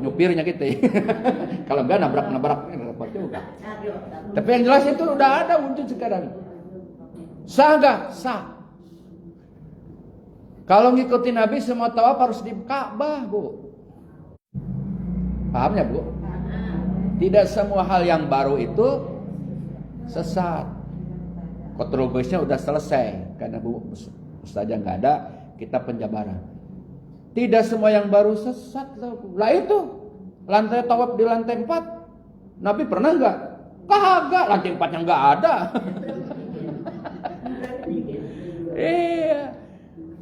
nyupirnya gitu. Kalau enggak nabrak repot juga. Tapi yang jelas itu udah ada wujud sekarang. Sah nggak? Sah. Kalau ngikutin Nabi semua tawaf harus di Ka'bah, Bu. Pahamnya, Bu? Tidak semua hal yang baru itu sesat. Kontroversinya udah selesai karena Bu Ustazah nggak ada, kita penjabaran. Tidak semua yang baru sesat lah itu. Lantai tawaf di lantai 4. Nabi pernah nggak? Kagak, lantai 4-nya nggak ada. Iya.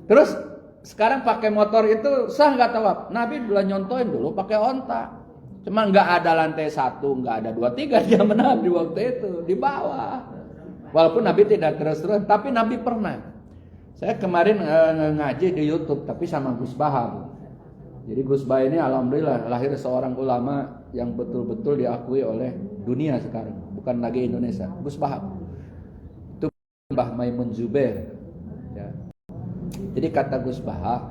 Terus sekarang pakai motor itu sah nggak tawaf? Nabi udah nyontoin dulu pakai onta. Cuma nggak ada lantai 1, nggak ada 2, 3 zaman Nabi waktu itu di bawah. Walaupun Nabi tidak terus-terus, tapi Nabi pernah. Saya kemarin ngaji di YouTube, tapi sama Gus Baha. Jadi Gus Baha ini alhamdulillah lahir seorang ulama yang betul-betul diakui oleh dunia sekarang, bukan lagi Indonesia. Gus Baha. Itu Mbah Maimun Zubair. Ya. Jadi kata Gus Baha,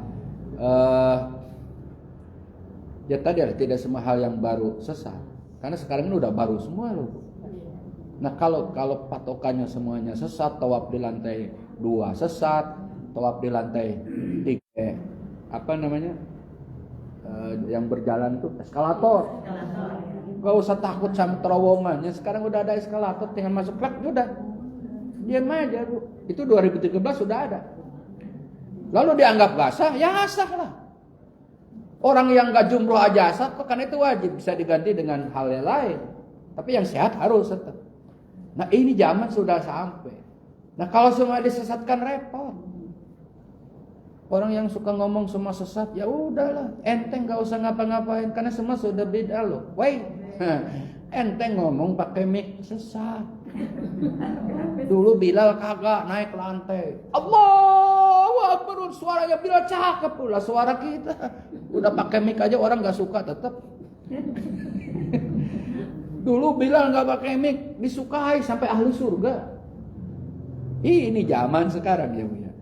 ya tadi ada tidak semua hal yang baru sesat, karena sekarang ini udah baru semua loh. Nah kalau patokannya semuanya sesat, tawaf di lantai 2 sesat, tawaf di lantai 3 yang berjalan itu eskalator. Gak usah takut sama terowongannya. Sekarang udah ada eskalator, tinggal masuk plak udah. Diam aja Bu. Itu 2013 sudah ada. Lalu dianggap gak sah, ya sah lah. Orang yang gak jumroh aja sah, kan itu wajib, bisa diganti dengan hal yang lain. Tapi yang sehat harus tetap. Nah ini zaman sudah sampai. Nah kalau semua disesatkan repot. Orang yang suka ngomong semua sesat, ya udahlah, enteng gak usah ngapa-ngapain karena semua sudah beda loh. Woi, enteng ngomong pakai mic sesat. Dulu Bilal kagak naik lantai. Allahu Akbar, suaranya Bilal cakep pula suara kita. Udah pakai mic aja orang gak suka tetap. Dulu Bilal gak pakai mic, disukai sampai ahli surga. Ini zaman sekarang ya Bu ya.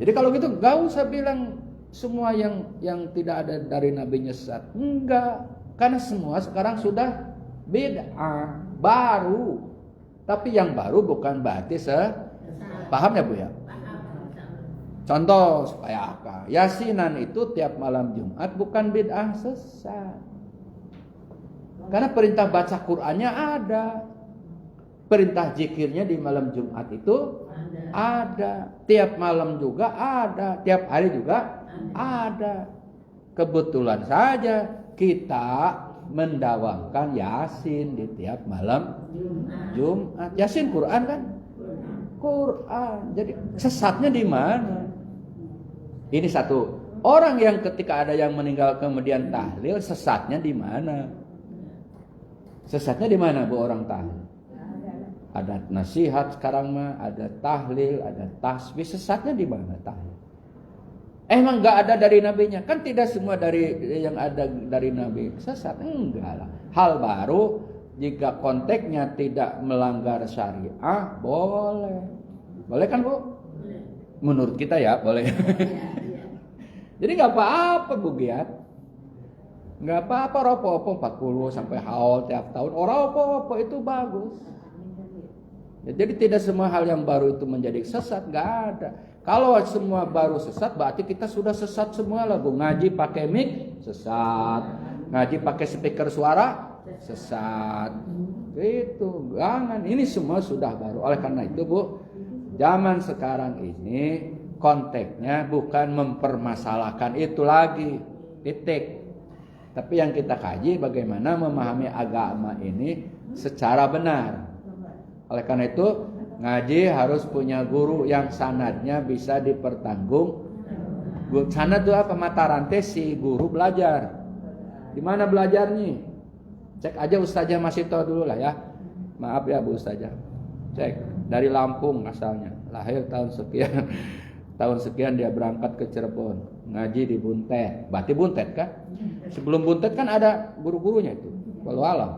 Jadi kalau gitu gak usah bilang semua yang tidak ada dari nabinya sesat. Enggak, karena semua sekarang sudah bid'ah, baru. Tapi yang baru bukan berarti paham ya Bu ya? Contoh supaya apa? Yasinan itu tiap malam Jumat bukan bid'ah sesat. Karena perintah baca Qur'annya ada. Perintah zikirnya di malam Jumat itu ada. Tiap malam juga ada. Tiap hari juga ada. Kebetulan saja kita mendawamkan Yasin di tiap malam Jumat. Yasin Quran kan? Quran. Jadi sesatnya di mana? Ini satu. Orang yang ketika ada yang meninggal kemudian tahlil, sesatnya di mana? Sesatnya di mana Bu orang tahlil? Ada nasihat sekarang mah, ada tahlil, ada tasbih. Sesatnya di mana tahlil? Emang nggak ada dari nabinya? Kan tidak semua dari yang ada dari nabi sesat. Enggak lah. Hal baru jika konteksnya tidak melanggar syariah boleh. Boleh kan Bu? Menurut kita ya boleh. Jadi nggak apa-apa Bu Giat. Nggak apa-apa ropo-ropo 40 sampai haul tiap tahun. Orang ropo-ropo itu bagus. Ya, jadi tidak semua hal yang baru itu menjadi sesat, nggak ada. Kalau semua baru sesat, berarti kita sudah sesat semua lah Bu. Ngaji pakai mic, sesat. Ngaji pakai speaker suara, sesat. Itu, jangan. Ini semua sudah baru. Oleh karena itu Bu, zaman sekarang ini konteksnya bukan mempermasalahkan itu lagi, titik. Tapi yang kita kaji bagaimana memahami agama ini secara benar. Oleh karena itu ngaji harus punya guru yang sanadnya bisa dipertanggung. Sanad itu apa? Mata rantai si guru belajar. Di mana belajarnya? Cek aja Ustazah masih tahu dulu lah ya. Maaf ya Bu Ustazah. Cek dari Lampung asalnya, lahir tahun sekian. Tahun sekian dia berangkat ke Cirebon, ngaji di Buntet. Berarti Buntet kan? Sebelum Buntet kan ada guru-gurunya itu, walau alam.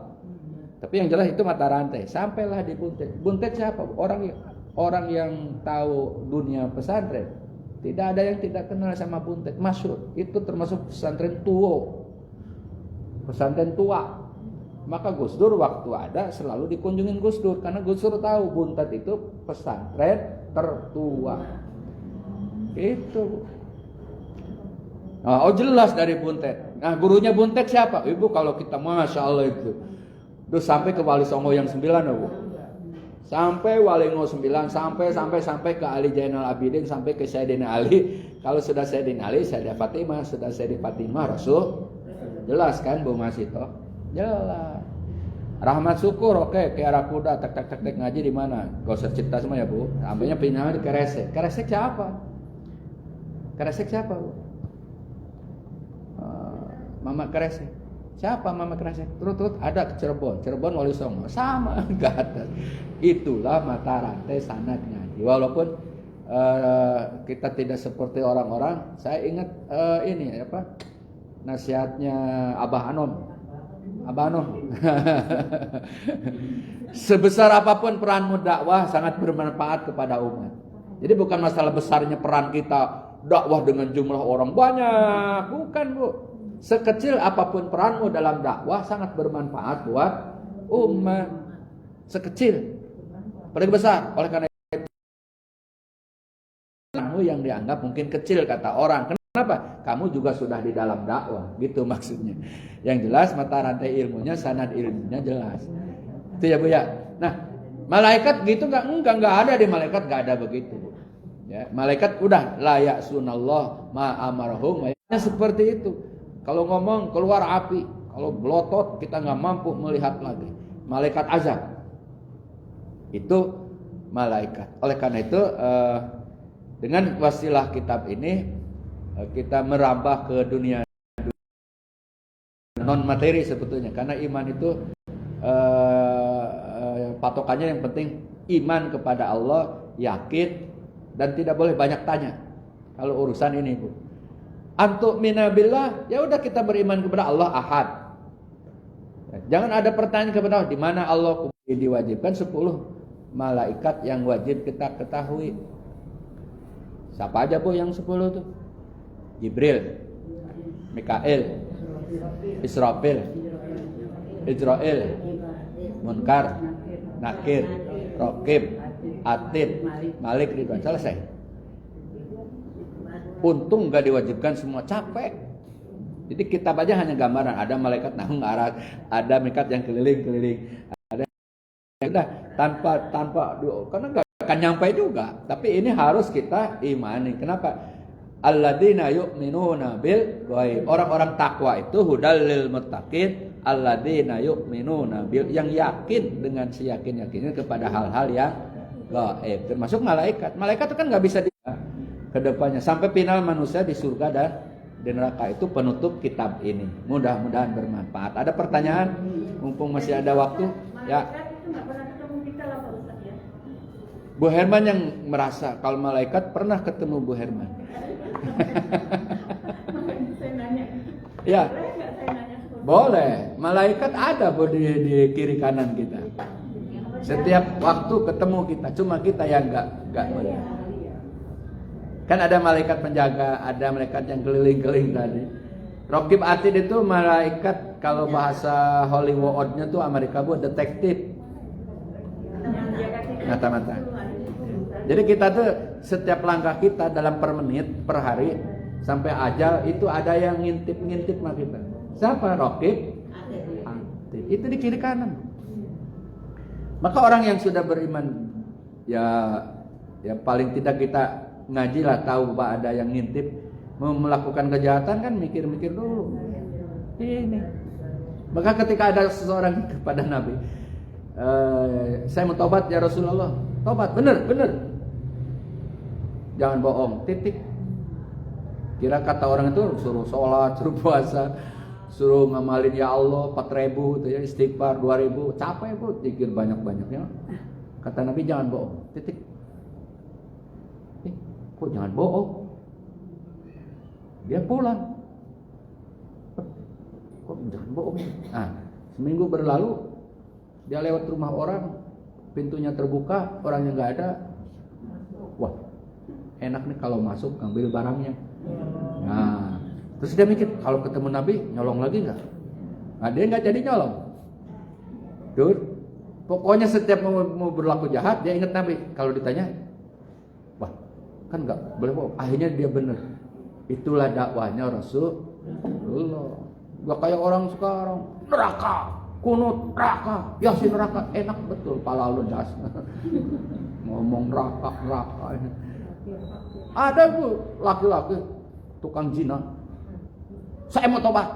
Tapi yang jelas itu mata rantai. Sampailah di Buntet. Buntet siapa? Orang yang tahu dunia pesantren. Tidak ada yang tidak kenal sama Buntet. Masyhur. Itu termasuk pesantren tua. Pesantren tua. Maka Gus Dur waktu ada selalu dikunjungin Gus Dur. Karena Gus Dur tahu Buntet itu pesantren tertua. Itu. Oh jelas dari Buntet. Nah gurunya Buntet siapa? Ibu kalau kita Masya Allah itu. Terus sampai ke Wali Songo yang 9 Bu. Sampai Wali Songo 9. Sampai ke Ali Zainal Abidin. Sampai ke Sayyidina Ali. Kalau sudah Sayyidina Ali, Sayyidah Fatimah. Sudah Sayyidah Fatimah, Rasul. Jelas kan Bu Masito? Jelas. Rahmat Syukur oke. Ke arah kuda. Tak ngaji di mana? Gak usah cerita semua ya Bu. Ambilnya pindah di Keresek. Keresek siapa? Keresek siapa Bu? Mama Keresek. Siapa Mama Keresek? Terus ada ke Cirebon Wali Songo. Sama, enggak ada. Itulah mata rantai sanad ngaji. Walaupun kita tidak seperti orang-orang, saya ingat ini apa? Nasihatnya Abah Anom. Sebesar apapun peranmu dakwah sangat bermanfaat kepada umat. Jadi bukan masalah besarnya peran kita dakwah dengan jumlah orang banyak, bukan Bu. Sekecil apapun peranmu dalam dakwah sangat bermanfaat buat umat. Sekecil, paling besar. Oleh karena itu kamu yang dianggap mungkin kecil kata orang. Kenapa? Kamu juga sudah di dalam dakwah, gitu maksudnya. Yang jelas mata rantai ilmunya, sanad ilmunya jelas. Itu ya Bu ya. Nah, malaikat gitu enggak ada di malaikat, enggak ada begitu. Ya, malaikat udah layak sunallah ma'amarhum. Seperti itu. Kalau ngomong keluar api, kalau belotot kita nggak mampu melihat lagi. Malaikat azab. Itu malaikat. Oleh karena itu dengan wasilah kitab ini kita merambah ke dunia non materi sebetulnya. Karena iman itu patokannya yang penting iman kepada Allah, yakin. Dan tidak boleh banyak tanya kalau urusan ini Bu. Antuk minabillah, ya udah kita beriman kepada Allah Ahad. Jangan ada pertanyaan kepada Allah di mana Allah diwajibkan 10 malaikat yang wajib kita ketahui. Siapa aja Bu yang 10 tuh? Jibril, Mikail, Israfil, Israel, Munkar, Nakir, Raqib, Atid, Malik, Ridwan. Selesai. Untung gak diwajibkan semua, capek. Jadi kitab aja hanya gambaran. Ada malaikat nahung arah, ada malaikat yang keliling-keliling. Ada udah tanpa karena gak akan nyampe juga. Tapi ini harus kita imani. Kenapa? Alladzina yu'minuna bil ghaib. Orang-orang takwa itu hudal lil muttaqin. Alladzina yu'minuna bil, yang yakin dengan seyakin-yakinnya kepada hal-hal yang gaib. Termasuk malaikat. Malaikat itu kan nggak bisa ke depannya sampai final manusia di surga dan di neraka. Itu penutup kitab ini. Mudah-mudahan bermanfaat. Ada pertanyaan? Mumpung masih ada waktu. Ya. Bu Herman yang merasa kalau malaikat pernah ketemu Bu Herman. Ya, boleh. Malaikat ada Bu di kiri kanan kita. Setiap waktu ketemu kita, cuma kita yang nggak melihat. Kan ada malaikat penjaga, ada malaikat yang keliling-keliling tadi. Raqib Atid itu malaikat, kalau bahasa Hollywoodnya tuh Amerika Bu, detektif. Mata-mata. Jadi kita tuh setiap langkah kita dalam per menit, per hari sampai ajal itu ada yang ngintip sama kita. Siapa? Raqib Atid. Itu di kiri kanan. Maka orang yang sudah beriman ya paling tidak kita ngaji lah, tahu bahwa ada yang ngintip, mau melakukan kejahatan kan mikir-mikir dulu. Ini. Maka ketika ada seseorang kepada Nabi, saya mau tobat ya Rasulullah. Tobat, bener. Jangan bohong, titik. Kira kata orang itu suruh sholat, suruh puasa, suruh ngamalin ya Allah 4.000 itu ya, istighfar 2.000, capek Bu, zikir banyak-banyaknya. Kata Nabi jangan bohong, titik. Kok jangan bohong? Dia pulang. Kok jangan bohong? Nah, seminggu berlalu, dia lewat rumah orang, pintunya terbuka, orangnya nggak ada. Wah, enak nih kalau masuk ngambil barangnya. Nah, terus dia mikir kalau ketemu Nabi nyolong lagi nggak? Nah, dia nggak jadi nyolong. Tuh, pokoknya setiap mau berlaku jahat dia ingat Nabi. Kalau ditanya, wah kan nggak boleh bohong. Akhirnya dia bener. Itulah dakwahnya Rasulullah. Gak kayak orang sekarang neraka, kunut neraka, yasin neraka, enak betul, pala ludas. Ngomong neraka. Ada Bu laki-laki tukang zina. Saya mau tobat.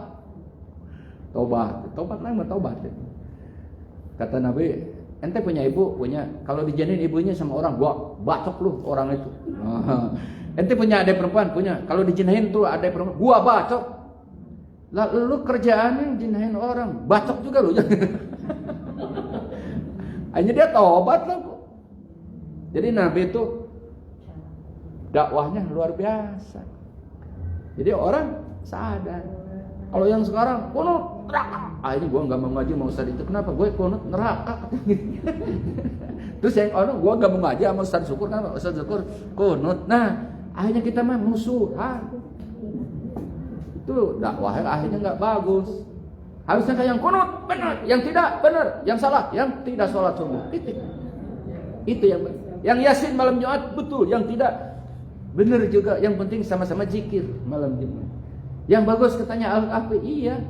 Tobat lah mau tobat. Kata Nabi, ente punya ibu, punya. Kalau dijadiin ibunya sama orang, gua bacok lu orang itu. Ente punya adik perempuan, punya. Kalau dijinahin tuh adik perempuan, gua bacok. Lah lu kerjaannya jinahin orang, bacok juga lu. Hanya dia tobat lah Bu. Jadi Nabi itu dakwahnya luar biasa. Jadi orang sadar. Kalau yang sekarang kunut neraka. Ini gue nggak mau ngaji mau Ustaz itu. Kenapa? Gue kunut neraka. Terus yang orang gue nggak mau ngaji sama Ustaz Syukur, kan Ustaz Syukur kunut. Nah, akhirnya kita mah musuhan. Itu dakwahnya akhirnya nggak bagus. Harusnya kayak yang kunut benar, yang tidak benar, yang salah, yang tidak sholat subuh. Itu yang benar. Yang yasin malam Jumat betul, yang tidak benar juga. Yang penting sama-sama zikir malam Jumat. Yang bagus katanya Al-Kahfi, iya.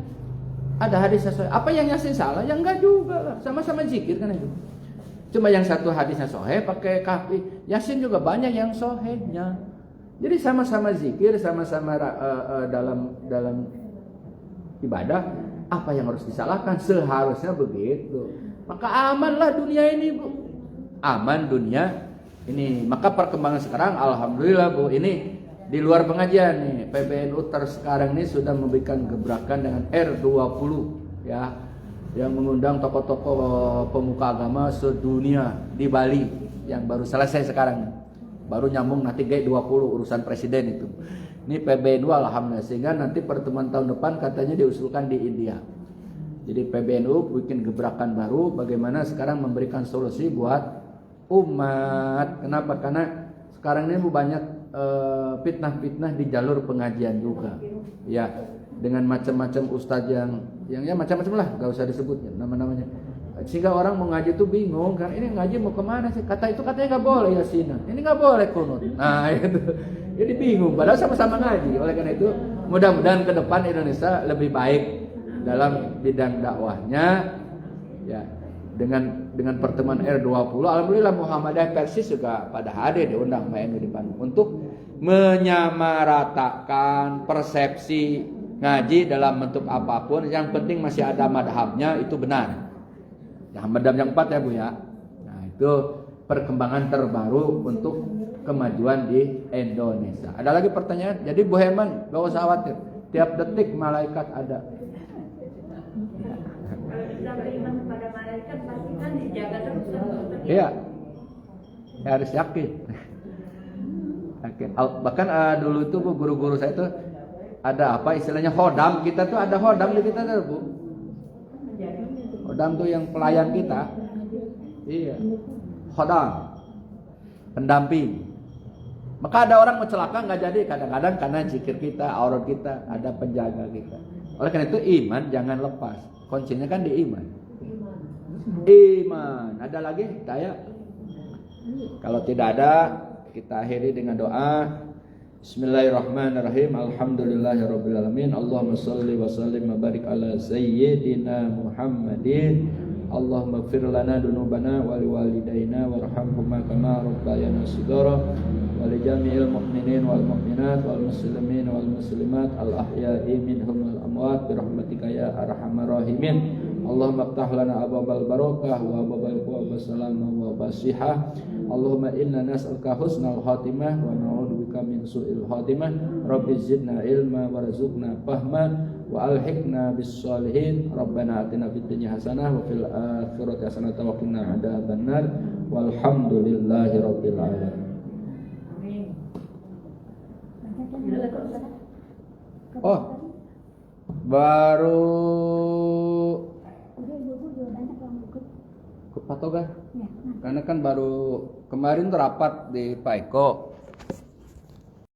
Ada hadis sesuai. Apa yang yasin salah? Yang enggak juga lah. Sama-sama zikir kan itu. Cuma yang satu hadisnya sahih pakai kahfi. Yasin juga banyak yang sahihnya. Jadi sama-sama zikir, sama-sama dalam ibadah. Apa yang harus disalahkan? Seharusnya begitu. Maka amanlah dunia ini Bu. Aman dunia ini. Maka perkembangan sekarang alhamdulillah Bu, ini di luar pengajian nih, PBNU sekarang ini sudah memberikan gebrakan dengan R20 ya, yang mengundang tokoh-tokoh pemuka agama sedunia di Bali yang baru selesai sekarang. Baru nyambung nanti G20 urusan presiden itu. Ini PBNU alhamdulillah, sehingga nanti pertemuan tahun depan katanya diusulkan di India. Jadi PBNU bikin gebrakan baru bagaimana sekarang memberikan solusi buat umat. Kenapa? Karena sekarang ini banyak fitnah-fitnah di jalur pengajian juga. Ya, dengan macam-macam ustadz yang ya macam-macam lah, gak usah disebut nama-namanya. Sehingga orang mau ngaji tuh bingung kan, ini ngaji mau kemana sih? Katanya nggak boleh yasinan, ini nggak boleh kunut. Nah itu, jadi bingung. Padahal sama-sama ngaji. Oleh karena itu, mudah-mudahan ke depan Indonesia lebih baik dalam bidang dakwahnya. Ya, dengan pertemuan R20, alhamdulillah Muhammadiyah Persis juga pada hadir diundang Mbak Enu di Bandung untuk menyamaratakan persepsi ngaji dalam bentuk apapun. Yang penting masih ada madhabnya, itu benar. Nah, madhab yang 4 ya Bu ya. Nah, itu perkembangan terbaru untuk kemajuan di Indonesia. Ada lagi pertanyaan? Jadi Bu Herman gak usah khawatir, tiap detik malaikat ada. Kalau kita beriman kepada malaikat pasti kan dijaga terus kan. Iya. Ya, harus yakin. Yakin. Bahkan dulu itu Bu, guru-guru saya itu ada apa istilahnya hodam. Kita tuh ada hodam di kita tuh Bu. Hodam tuh yang pelayan kita. Iya. Hodam. Pendamping. Maka ada orang mau celaka nggak jadi, kadang-kadang karena zikir kita, aurat kita, ada penjaga kita. Oleh karena itu iman jangan lepas. Kuncinya kan di iman. Iman. Ada lagi? Daya? Kalau tidak ada, kita akhiri dengan doa. Bismillahirrahmanirrahim. Alhamdulillahirabbil alamin. Allahumma shalli wa sallim wa barik ala sayyidina Muhammadin. Allahumma ighfir lana dunubana wa liwalidayna warhamhuma kama rabbayana shighara wa li jami'il mu'minin wal mu'minat wal muslimin wal muslimat al ahya'i minhum wal amwat bi rahmatika ya arhamar rahimin. Allahumma iftah lana abwabal barakah wa abwabal quwwah salam wa basihah. Allahumma inna nas'aluka husnal khatimah wa na'udzubika min su'il khatimah. Rabbi zidna ilma warzuqna fahma wa alhiqna bis sholihin. Rabbana atina fid dunya hasanah wa fil akhirati hasanah wa qina adzabannar. Walhamdulillahi rabbil alamin. Oh, baru ke Patogar. Karena kan baru kemarin rapat di Pak Eko.